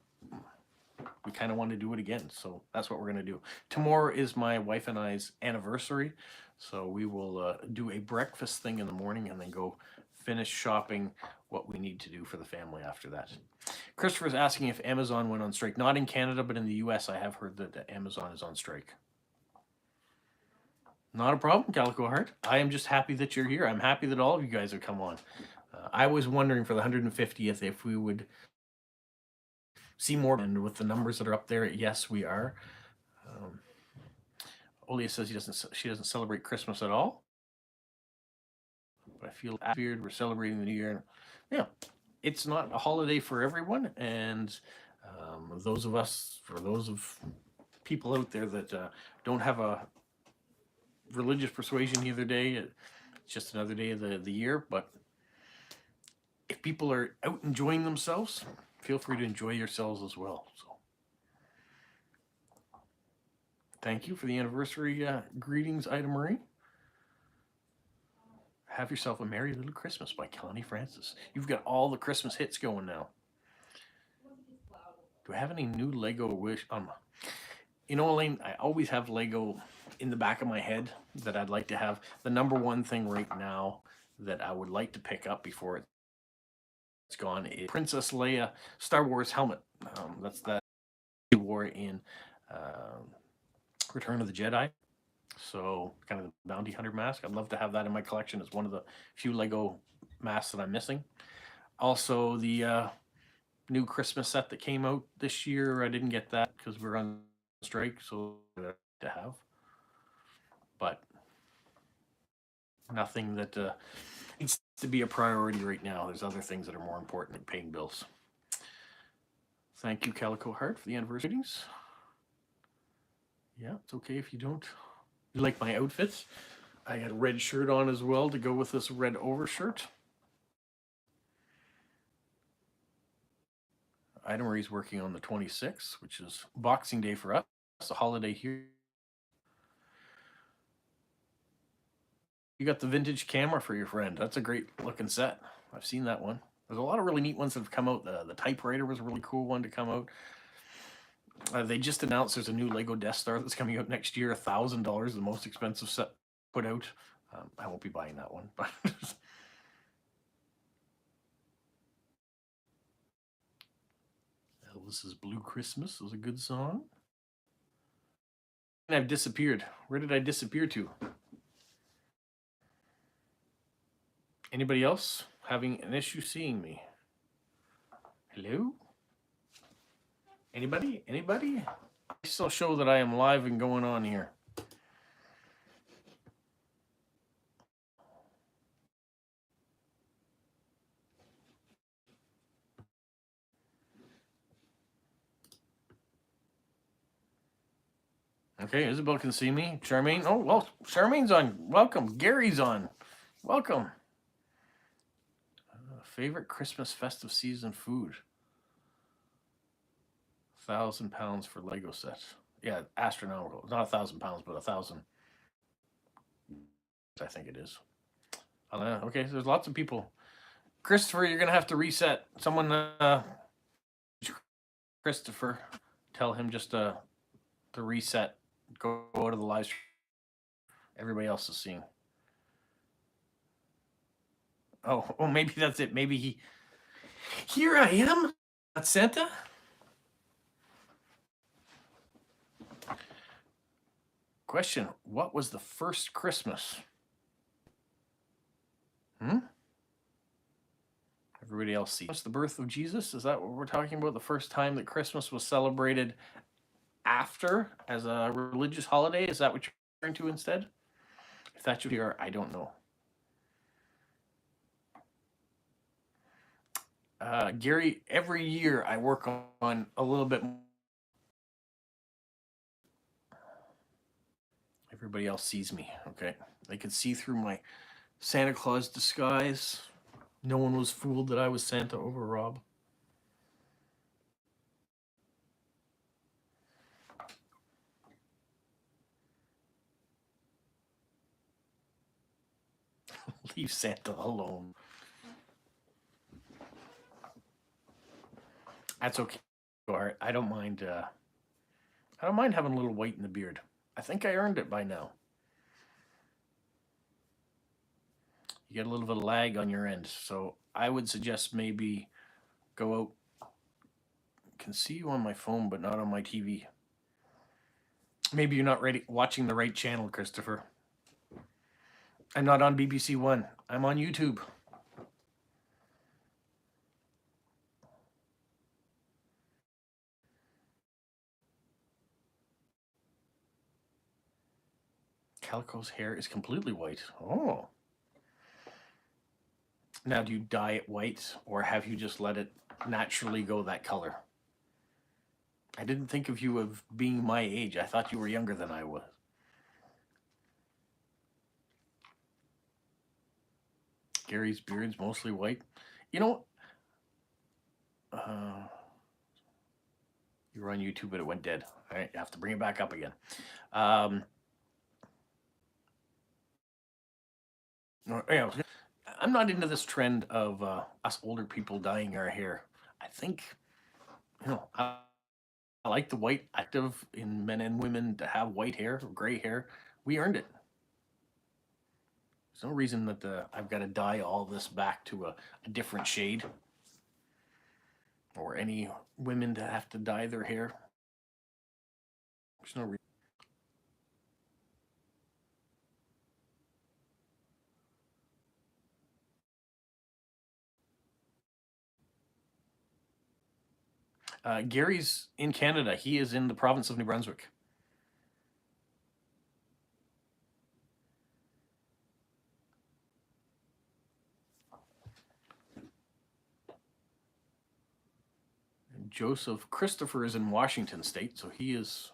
we kind of want to do it again. So that's what we're going to do. Tomorrow is my wife and I's anniversary. So we will do a breakfast thing in the morning and then go finish shopping what we need to do for the family after that. Christopher's asking if Amazon went on strike. Not in Canada, but in the US, I have heard that Amazon is on strike. Not a problem, Calico Heart. I am just happy that you're here. I'm happy that all of you guys have come on. I was wondering for the 150th if we would see more, and with the numbers that are up there, yes, we are. Olia says she doesn't celebrate Christmas at all. But I feel weird. We're celebrating the New Year. Yeah, it's not a holiday for everyone, and those of people out there that don't have a religious persuasion either day, it's just another day of the year. But if people are out enjoying themselves, feel free to enjoy yourselves as well. So thank you for the anniversary greetings, Ida Marie. Have yourself a Merry Little Christmas by Kelly Francis. You've got all the Christmas hits going now. Do I have any new Lego wish? Elaine, I always have Lego in the back of my head that I'd like to have. The number one thing right now that I would like to pick up before it's gone is Princess Leia Star Wars helmet. That's that for in Return of the Jedi. So kind of the bounty hunter mask. I'd love to have that in my collection. It's one of the few Lego masks that I'm missing. Also, the new Christmas set that came out this year, I didn't get that because we're on strike, so to have. But nothing that needs to be a priority right now. There's other things that are more important than paying bills. Thank you, Calico Heart, for the anniversary greetings. Yeah, it's okay if you don't. You like my outfits? I got a red shirt on as well to go with this red overshirt. Idamary's working on the 26th, which is Boxing Day for us. It's a holiday here. You got the vintage camera for your friend. That's a great looking set. I've seen that one. There's a lot of really neat ones that have come out. The typewriter was a really cool one to come out. They just announced there's a new Lego Death Star that's coming out next year. $1,000, the most expensive set put out. I won't be buying that one, but Elvis's Blue Christmas was a good song. And I've disappeared. Where did I disappear to? Anybody else having an issue seeing me? Hello? Anybody? Anybody? I still show that I am live and going on here. Okay, Isabel can see me. Charmaine. Oh, well, Charmaine's on. Welcome. Gary's on. Welcome. Favorite Christmas festive season food? £1,000 for Lego set. Yeah, astronomical. Not £1,000, but 1,000. I think it is. Okay, there's lots of people. Christopher, you're gonna have to reset. Someone, Christopher, tell him just to reset. Go to the live stream. Everybody else is seeing. Oh, maybe that's it. Maybe he. Here I am. That's Santa. Question: what was the first Christmas? Everybody else sees. What's the birth of Jesus? Is that what we're talking about? The first time that Christmas was celebrated after as a religious holiday? Is that what you're referring to instead? If that's what you are, I don't know. Gary, every year I work on a little bit more. Everybody else sees me. Okay. They could see through my Santa Claus disguise. No one was fooled that I was Santa over Rob. Leave Santa alone. That's okay. I don't mind. I don't mind having a little white in the beard. I think I earned it by now. You get a little bit of lag on your end, so I would suggest maybe go out. Can see you on my phone, but not on my TV. Maybe you're not watching the right channel, Christopher. I'm not on BBC One. I'm on YouTube. Calico's hair is completely white. Oh. Now, do you dye it white, or have you just let it naturally go that color? I didn't think of you of being my age. I thought you were younger than I was. Gary's beard's mostly white. You know, you were on YouTube, but it went dead. All right, you have to bring it back up again. Yeah, I'm not into this trend of us older people dyeing our hair. I think, I like the white active in men and women to have white hair, gray hair. We earned it. There's no reason that I've got to dye all this back to a different shade, or any women to have to dye their hair. There's no reason. Gary's in Canada. He is in the province of New Brunswick. And Joseph Christopher is in Washington State, so he is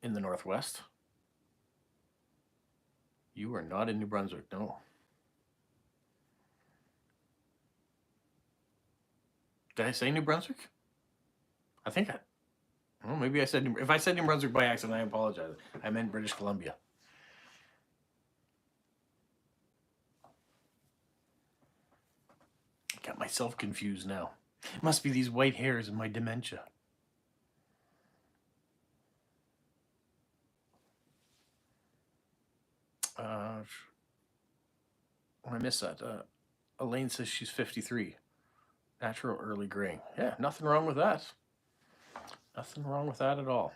in the Northwest. You are not in New Brunswick, no. Did I say New Brunswick? I think I. Well, maybe I said. If I said New Brunswick by accident, I apologize. I meant British Columbia. Got myself confused now. It must be these white hairs and my dementia. I missed that. Elaine says she's 53. Natural early graying. Yeah, nothing wrong with that. Nothing wrong with that at all.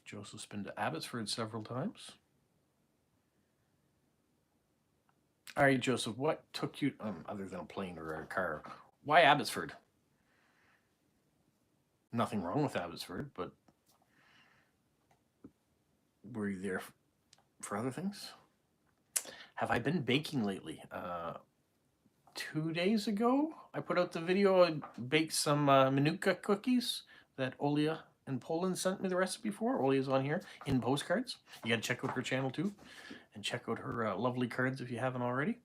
Joseph's been to Abbotsford several times. All right, Joseph, what took you, other than a plane or a car, why Abbotsford? Nothing wrong with Abbotsford, but were you there for other things? Have I been baking lately? 2 days ago, I put out the video. I baked some Manuka cookies that Olia in Poland sent me the recipe for. Olia's on here in postcards. You got to check out her channel too, and check out her lovely cards if you haven't already.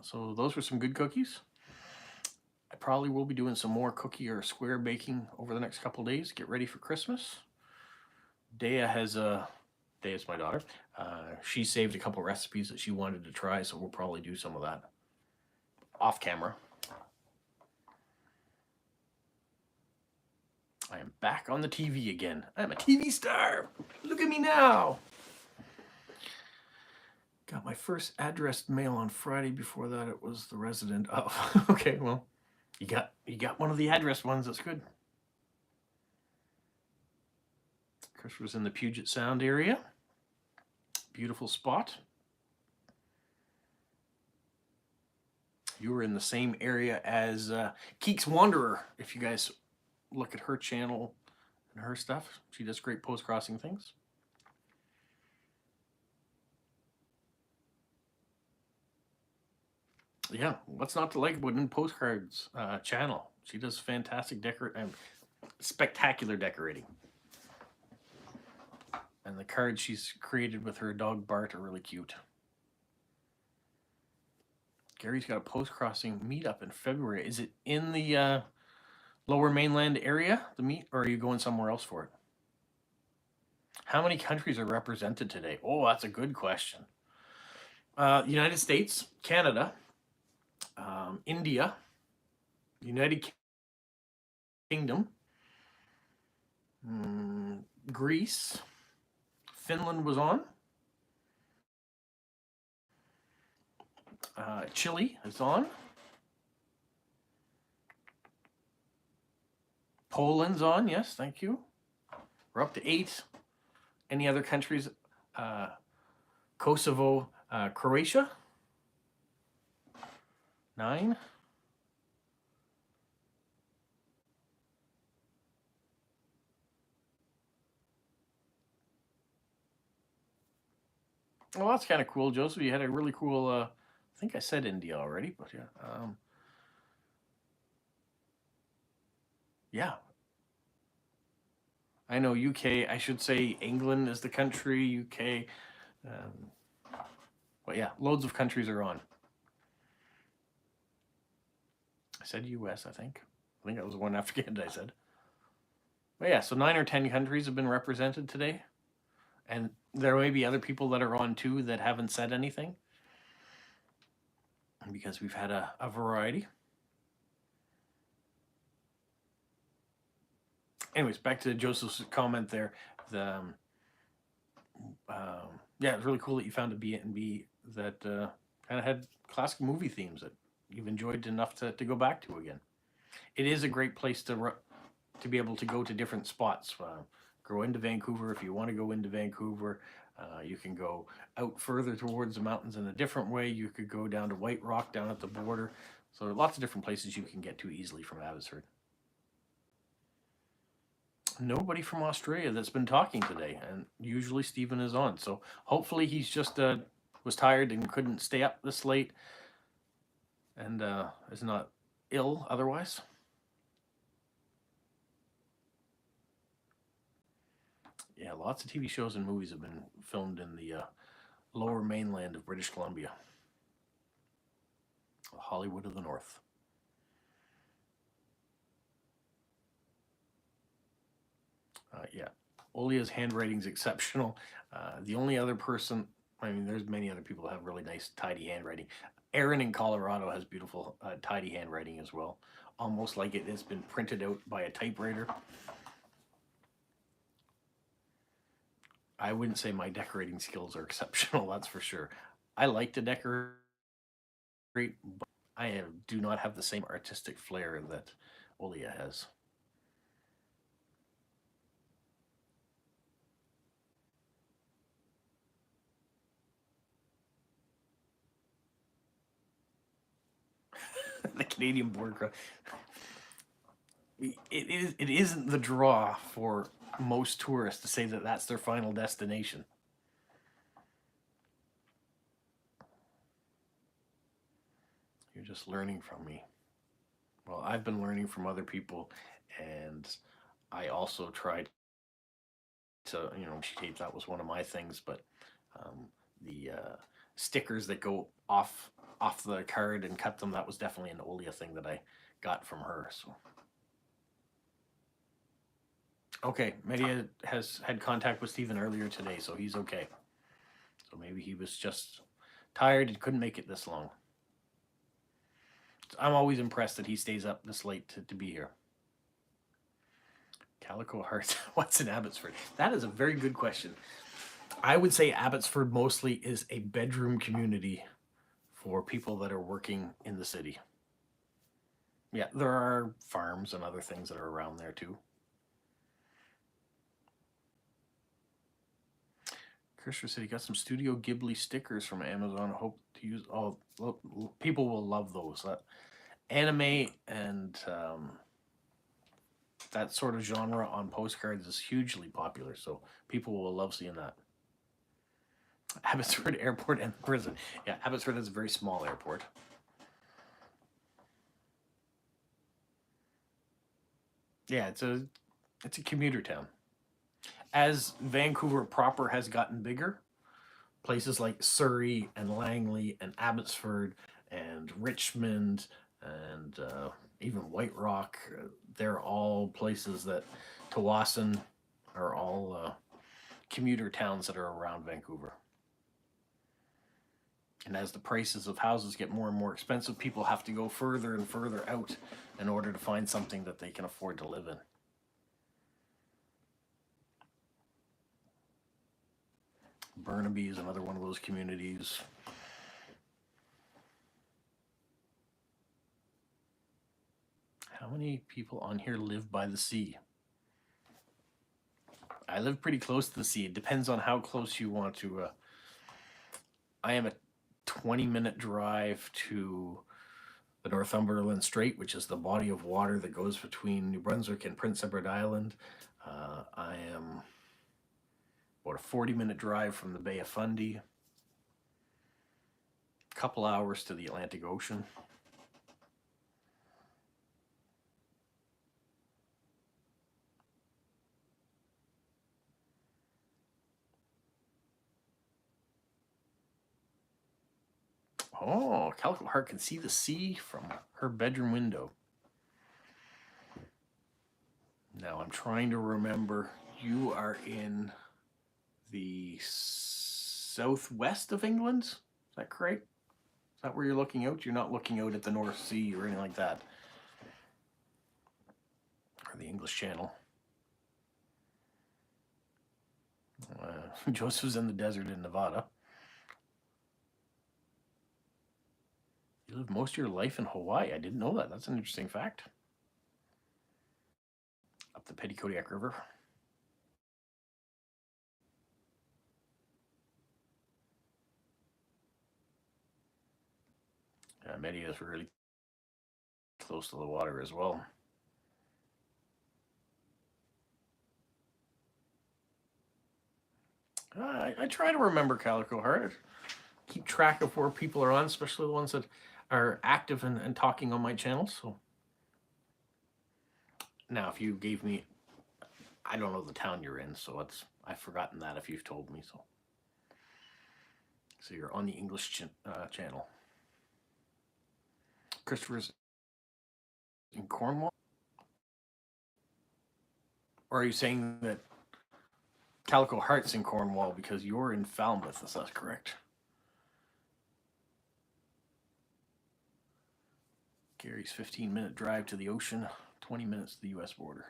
So those were some good cookies. I probably will be doing some more cookie or square baking over the next couple days. Get ready for Christmas. Dea has Dea's my daughter. She saved a couple recipes that she wanted to try, so we'll probably do some of that off camera. I am back on the TV again. I'm a TV star. Look at me now. Got my first addressed mail on Friday. Before that, it was the resident of. Okay, well, you got one of the addressed ones. That's good. Chris was in the Puget Sound area. Beautiful spot. You were in the same area as Keeks Wanderer. If you guys look at her channel and her stuff, she does great post-crossing things. Yeah, what's not to like about in Postcards channel? She does fantastic spectacular decorating. And the cards she's created with her dog Bart are really cute. Gary's got a post-crossing meetup in February. Is it in the Lower Mainland area, the meet, or are you going somewhere else for it? How many countries are represented today? Oh, that's a good question. United States, Canada, India, United Kingdom, Greece, Finland was on. Chile is on. Poland's on, yes, thank you. We're up to 8. Any other countries? Kosovo, Croatia. 9. Well, that's kind of cool, Joseph. You had a really cool, I think I said India already, but yeah. Yeah. I know UK, I should say England is the country, UK. But yeah, loads of countries are on. I said US, I think. I think that was the one after Canada I said. But yeah, so 9 or 10 countries have been represented today. And there may be other people that are on too that haven't said anything. Because we've had a variety. Anyways, back to Joseph's comment there. Yeah, it's really cool that you found a B&B that kind of had classic movie themes that you've enjoyed enough to go back to again. It is a great place to be able to go to different spots. Go into Vancouver if you want to go into Vancouver. You can go out further towards the mountains in a different way. You could go down to White Rock down at the border. So lots of different places you can get to easily from Abbotsford. Nobody from Australia that's been talking today, and usually Stephen is on. So hopefully he's just was tired and couldn't stay up this late, and is not ill otherwise. Yeah, lots of TV shows and movies have been filmed in the lower mainland of British Columbia, Hollywood of the North. Yeah, Olia's handwriting's exceptional. The only other person, I mean, there's many other people that have really nice, tidy handwriting. Aaron in Colorado has beautiful, tidy handwriting as well, almost like it has been printed out by a typewriter. I wouldn't say my decorating skills are exceptional, that's for sure. I like to decorate, but do not have the same artistic flair that Olia has. The Canadian border cross. It isn't the draw for most tourists to say that that's their final destination. You're just learning from me. Well, I've been learning from other people, and I also tried to, tape. That was one of my things, but the stickers that go off the card and cut them, that was definitely an Olia thing that I got from her. So okay, Media has had contact with Stephen earlier today, so he's okay. So maybe he was just tired and couldn't make it this long. I'm always impressed that he stays up this late to be here. Calico Hearts, what's in Abbotsford? That is a very good question. I would say Abbotsford mostly is a bedroom community for people that are working in the city. Yeah, there are farms and other things that are around there too. Christopher said he got some Studio Ghibli stickers from Amazon. Hope to use. Oh, people will love those. Anime and that sort of genre on postcards is hugely popular, so people will love seeing that. Abbotsford Airport and prison. Yeah, Abbotsford is a very small airport. Yeah, it's a commuter town. As Vancouver proper has gotten bigger, places like Surrey and Langley and Abbotsford and Richmond and even White Rock, they're all places that Tawasin are all commuter towns that are around Vancouver. And as the prices of houses get more and more expensive, people have to go further and further out in order to find something that they can afford to live in. Burnaby is another one of those communities. How many people on here live by the sea? I live pretty close to the sea. It depends on how close you want to. I am a 20-minute drive to the Northumberland Strait, which is the body of water that goes between New Brunswick and Prince Edward Island. I am about a 40-minute drive from the Bay of Fundy. A couple hours to the Atlantic Ocean. Oh, Calico Heart can see the sea from her bedroom window. Now I'm trying to remember. You are in the southwest of England? Is that correct? Is that where you're looking out? You're not looking out at the North Sea or anything like that? Or the English Channel? Joseph's in the desert in Nevada. You lived most of your life in Hawaii. I didn't know that. That's an interesting fact. up the Petitcodiac River. Media is really close to the water as well. I try to remember Calico Heart. Keep track of where people are on, especially the ones that are active and talking on my channel. So now, if you gave me, I don't know the town you're in, so I've forgotten that if you've told me. So you're on the English channel. Christopher's in Cornwall, or are you saying that Calico Heart's in Cornwall because you're in Falmouth? Is that correct? Gary's 15-minute drive to the ocean, 20 minutes to the U.S. border.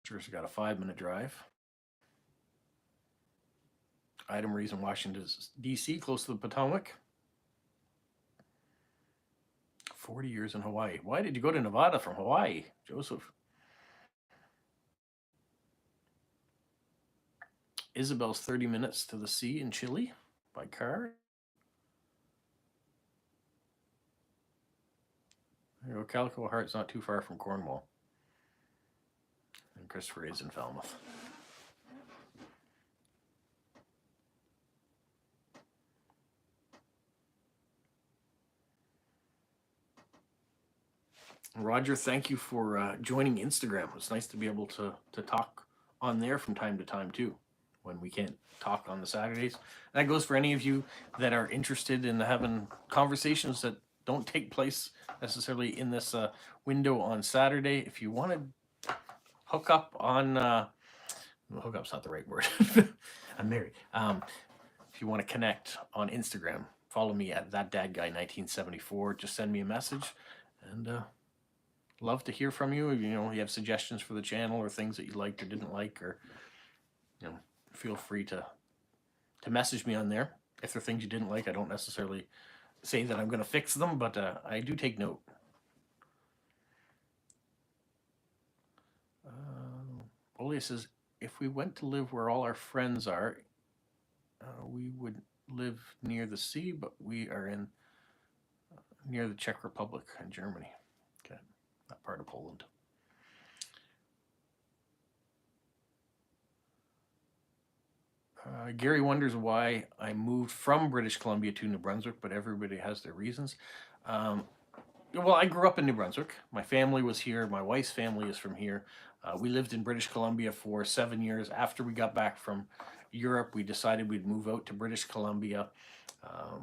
Cheers got a 5-minute drive. Item reason Washington, D.C., close to the Potomac. 40 years in Hawaii. Why did you go to Nevada from Hawaii, Joseph? Isabel's 30 minutes to the sea in Chile by car. There you go. Calico Heart's not too far from Cornwall. And Christopher is in Falmouth. Roger, thank you for joining Instagram. It's nice to be able to talk on there from time to time too, when we can't talk on the Saturdays. And that goes for any of you that are interested in having conversations that don't take place necessarily in this window on Saturday. If you want to hook up on, hook up's not the right word. I'm married. If you want to connect on Instagram, follow me at thatdadguy1974. Just send me a message, and love to hear from you. You know, you have suggestions for the channel or things that you liked or didn't like, or feel free to message me on there. If there are things you didn't like, I don't necessarily say that I'm going to fix them, but I do take note. Olia says, if we went to live where all our friends are, we would live near the sea, but we are in near the Czech Republic and Germany. Okay, that part of Poland. Gary wonders why I moved from British Columbia to New Brunswick, but everybody has their reasons. Well, I grew up in New Brunswick. My family was here. My wife's family is from here. We lived in British Columbia for 7 years. After we got back from Europe, we decided we'd move out to British Columbia.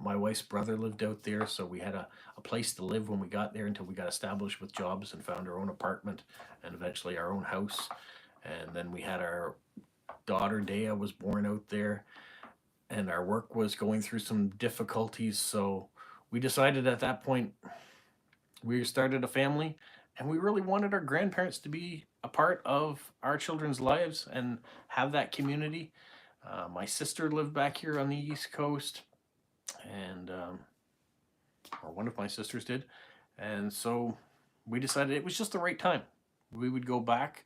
My wife's brother lived out there, so we had a place to live when we got there until we got established with jobs and found our own apartment and eventually our own house. And then we had our daughter, Dea, was born out there, and our work was going through some difficulties. So we decided at that point, we started a family, and we really wanted our grandparents to be a part of our children's lives and have that community. My sister lived back here on the East Coast, and or one of my sisters did, and so we decided it was just the right time. We would go back.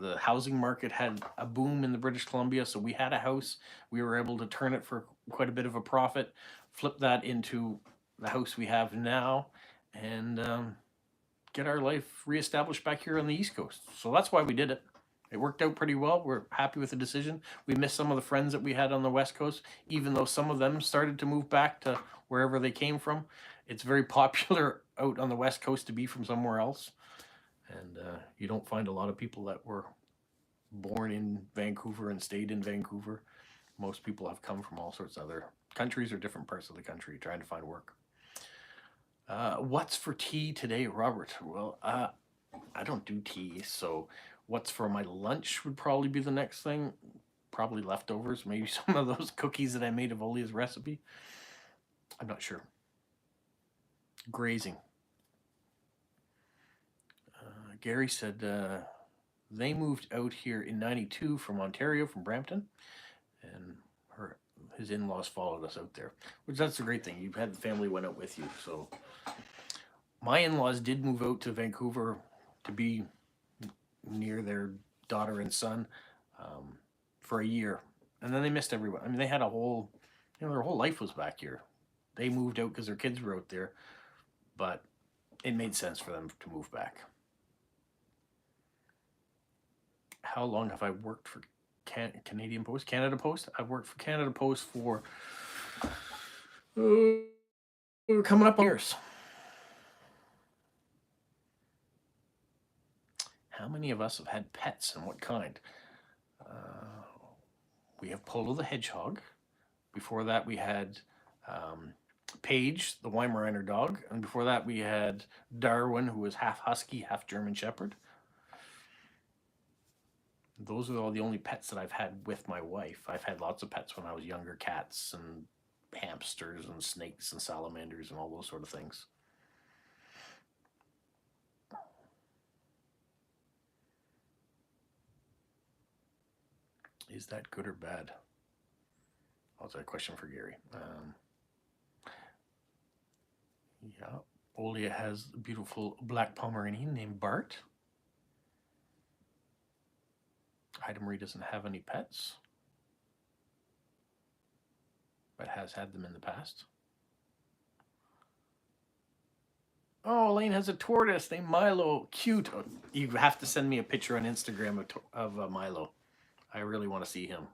The housing market had a boom in the British Columbia, so we had a house. We were able to turn it for quite a bit of a profit, flip that into the house we have now, and get our life reestablished back here on the East Coast. So that's why we did it. It worked out pretty well. We're happy with the decision. We miss some of the friends that we had on the West Coast, even though some of them started to move back to wherever they came from. It's very popular out on the West Coast to be from somewhere else. And you don't find a lot of people that were born in Vancouver and stayed in Vancouver. Most people have come from all sorts of other countries or different parts of the country trying to find work. What's for tea today, Robert? Well, I don't do tea, so what's for my lunch would probably be the next thing. Probably leftovers, maybe some of those cookies that I made of Olia's recipe. I'm not sure. Grazing. Gary said they moved out here in '92 from Ontario, from Brampton, and his in-laws followed us out there, which that's a great thing. You've had the family went out with you. So my in-laws did move out to Vancouver to be near their daughter and son um, for a year, and then they missed everyone. I mean, they had a whole, their whole life was back here. They moved out because their kids were out there, but it made sense for them to move back. How long have I worked for Canadian Post? Canada Post? I've worked for Canada Post for coming up on years. How many of us have had pets and what kind? We have Polo the Hedgehog. Before that, we had Paige, the Weimaraner dog. And before that, we had Darwin, who was half Husky, half German Shepherd. Those are all the only pets that I've had with my wife. I've had lots of pets when I was younger, cats and hamsters and snakes and salamanders and all those sort of things. Is that good or bad? Oh, that's a question for Gary. Yeah, Olia has a beautiful black Pomeranian named Bart. Ida Marie doesn't have any pets, but has had them in the past. Oh, Elaine has a tortoise named Milo. Cute. Oh, you have to send me a picture on Instagram of Milo. I really want to see him.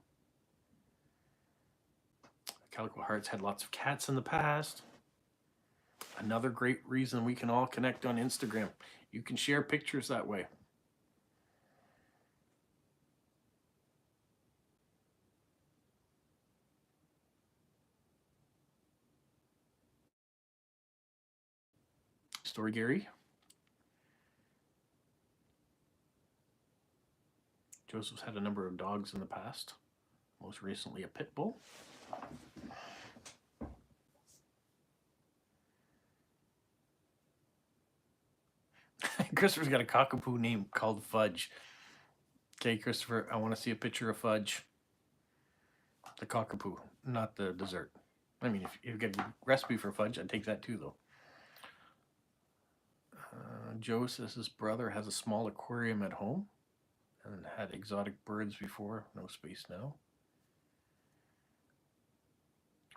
Calico Hearts had lots of cats in the past. Another great reason we can all connect on Instagram. You can share pictures that way. Story, Gary. Joseph's had a number of dogs in the past, most recently a pit bull. Christopher's got a cockapoo name called Fudge. Okay, Christopher, I want to see a picture of Fudge. The cockapoo, not the dessert. I mean, if you've got a recipe for fudge, I'd take that too, though. Joe says his brother has a small aquarium at home and had exotic birds before. No space now.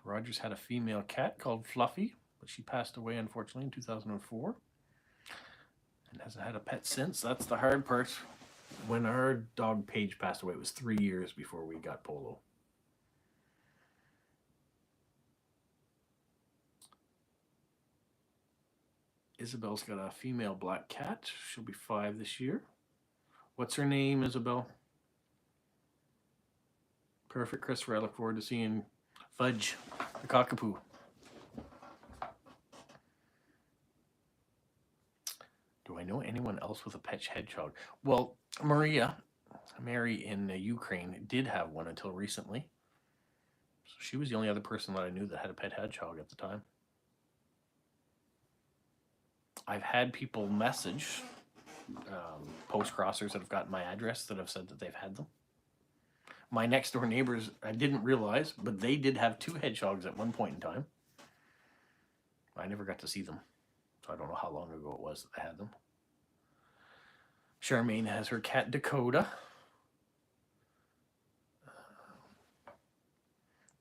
Rogers had a female cat called Fluffy, but she passed away, unfortunately, in 2004. And hasn't had a pet since. That's the hard part. When our dog Paige passed away, it was 3 years before we got Polo. Isabel's got a female black cat. She'll be 5 this year. What's her name, Isabel? Perfect, Christopher. I look forward to seeing Fudge, the cockapoo. Do I know anyone else with a pet hedgehog? Well, Mary in Ukraine did have one until recently. So she was the only other person that I knew that had a pet hedgehog at the time. I've had people message post crossers that have gotten my address that have said that they've had them. My next door neighbors, I didn't realize, but they did have 2 hedgehogs at one point in time. I never got to see them, so I don't know how long ago it was that they had them. Charmaine has her cat Dakota.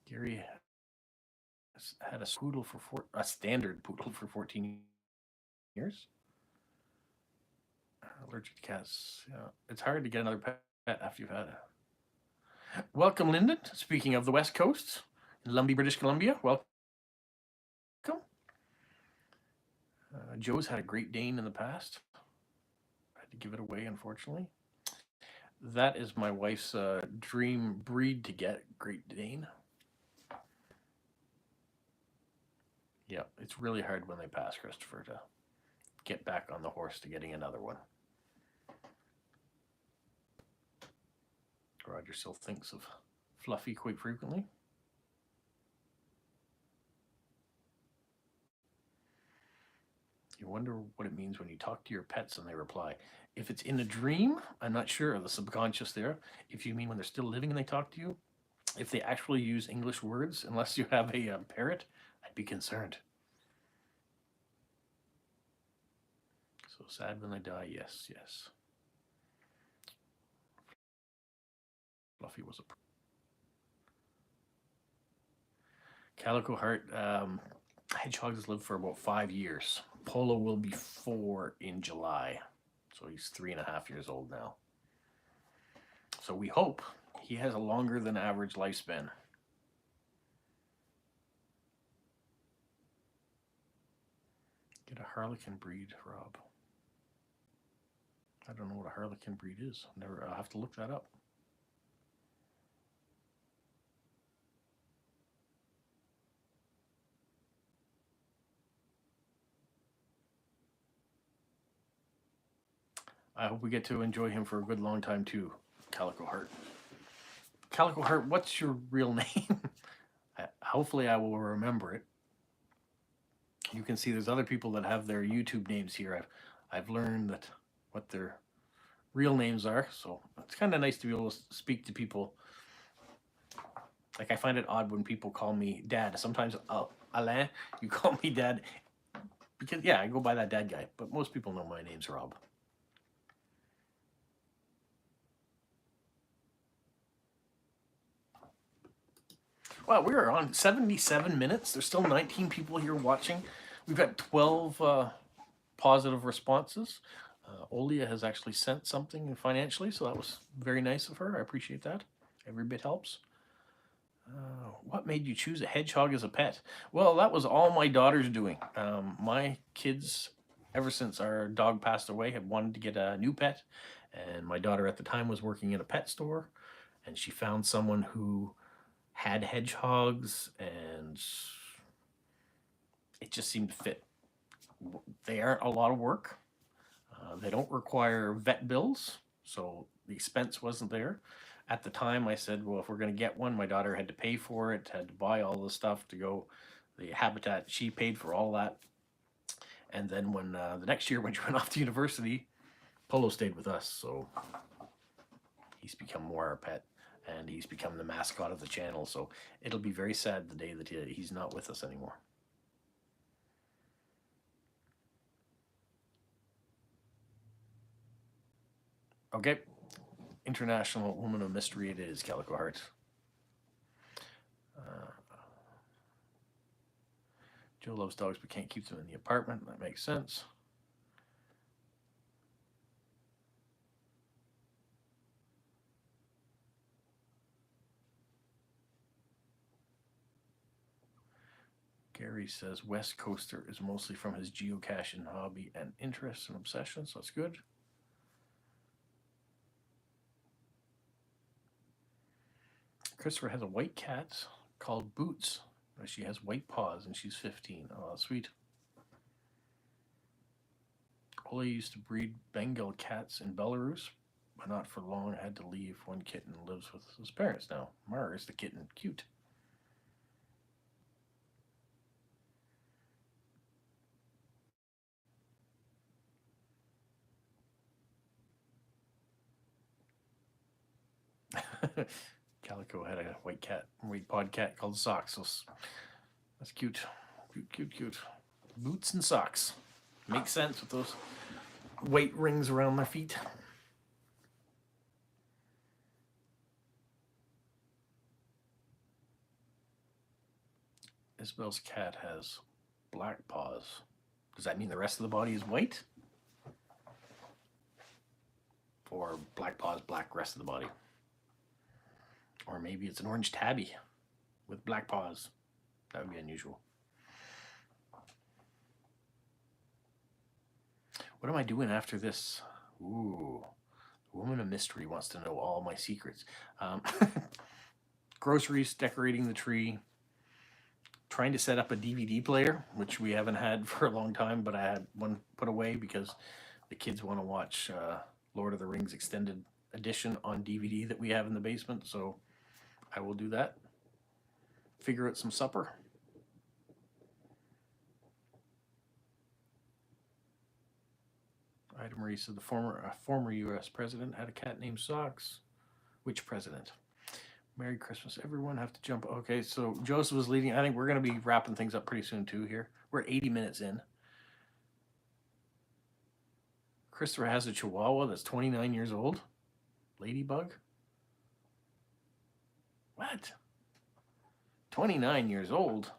Gary has had a standard poodle for 14 years. Allergic to cats. Yeah, it's hard to get another pet after you've had it. Welcome, Lyndon. Speaking of the West Coast, Lumbee, British Columbia. Welcome. Joe's had a Great Dane in the past. I had to give it away, unfortunately. That is my wife's dream breed to get, Great Dane. Yeah, it's really hard when they pass, Christopher, to get back on the horse to getting another one. Roger still thinks of Fluffy quite frequently. You wonder what it means when you talk to your pets and they reply. If it's in a dream, I'm not sure of the subconscious there. If you mean when they're still living and they talk to you, If they actually use English words, unless you have a parrot, I'd be concerned. So sad when they die. Yes, yes. Fluffy was a Calico Heart. Hedgehogs live for about 5 years. Polo will be 4 in July, so he's 3.5 years old now. So we hope he has a longer than average lifespan. Get a Harlequin breed, Rob. I don't know what a Harlequin breed is. I'll have to look that up. I hope we get to enjoy him for a good long time too, Calico Heart. Calico Heart, what's your real name? Hopefully I will remember it. You can see there's other people that have their YouTube names here. I've learned that what their real names are, so it's kind of nice to be able to speak to people. Like, I find it odd when people call me Dad. Sometimes, Alain, you call me Dad because, yeah, I go by that Dad guy, but most people know my name's Rob. Wow, we are on 77 minutes. There's still 19 people here watching. We've got 12 positive responses. Olia has actually sent something financially, so that was very nice of her. I appreciate that. Every bit helps. What made you choose a hedgehog as a pet? Well, that was all my daughter's doing. My kids, ever since our dog passed away, have wanted to get a new pet. And my daughter at the time was working in a pet store, and she found someone who had hedgehogs, and it just seemed to fit. They aren't a lot of work. They don't require vet bills, so the expense wasn't there. At the time, I said, well, if we're going to get one, my daughter had to pay for it, had to buy all the stuff to go, the habitat, she paid for all that. And then when the next year when she went off to university, Polo stayed with us, so he's become more our pet, and he's become the mascot of the channel. So it'll be very sad the day that he's not with us anymore. Okay. International Woman of Mystery it is, Calico Heart. Joe loves dogs but can't keep them in the apartment. That makes sense. Gary says West Coaster is mostly from his geocaching hobby and interests and obsessions. So that's good. Christopher has a white cat called Boots. She has white paws and she's 15. Oh, sweet. Ole used to breed Bengal cats in Belarus, but not for long. I had to leave. One kitten lives with his parents now. Mara is the kitten. Cute. Calico had a white pod cat called Socks. So that's cute. Cute, cute, cute. Boots and socks. Makes sense with those white rings around their feet. Isabel's cat has black paws. Does that mean the rest of the body is white? Or black paws, black rest of the body? Or maybe it's an orange tabby with black paws. That would be unusual. What am I doing after this? Ooh, Woman of Mystery wants to know all my secrets. Groceries, decorating the tree, trying to set up a DVD player, which we haven't had for a long time, but I had one put away because the kids want to watch Lord of the Rings Extended Edition on DVD that we have in the basement, so I will do that. Figure out some supper. Ida Marie said the former U.S. president had a cat named Socks. Which president? Merry Christmas, everyone. Have to jump. Okay, so Joseph was leading. I think we're going to be wrapping things up pretty soon, too, here. We're 80 minutes in. Christopher has a Chihuahua that's 29 years old. Ladybug? What? 29 years old?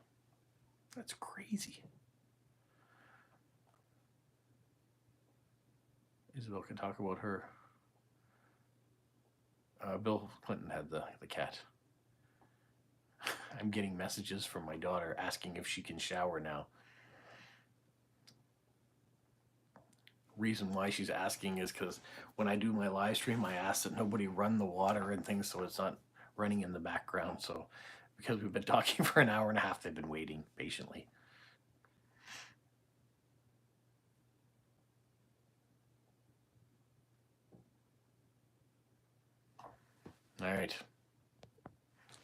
That's crazy. Isabel can talk about her. Bill Clinton had the cat. I'm getting messages from my daughter asking if she can shower now. Reason why she's asking is because when I do my live stream, I ask that nobody run the water and things so it's not running in the background. So because we've been talking for an hour and a half, they've been waiting patiently. All right.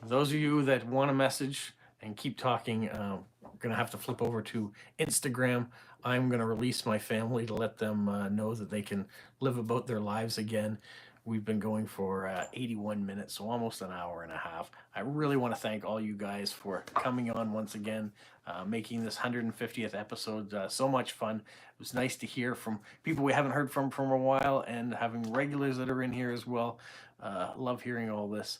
Those of you that want a message and keep talking, we're going to have to flip over to Instagram. I'm going to release my family to let them know that they can live about their lives again. We've been going for 81 minutes, so almost an hour and a half. I really want to thank all you guys for coming on once again, making this 150th episode so much fun. It was nice to hear from people we haven't heard from a while and having regulars that are in here as well. Love hearing all this.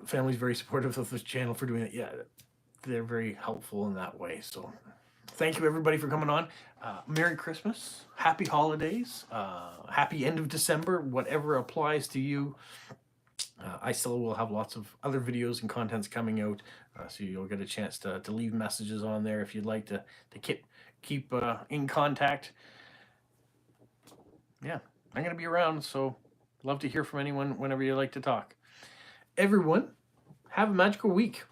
Family's very supportive of this channel for doing it. Yeah, they're very helpful in that way. So thank you everybody for coming on. Merry Christmas, happy holidays, happy end of December, whatever applies to you. I still will have lots of other videos and contents coming out, so you'll get a chance to leave messages on there if you'd like to keep in contact. Yeah, I'm going to be around, so love to hear from anyone whenever you like to talk. Everyone, have a magical week.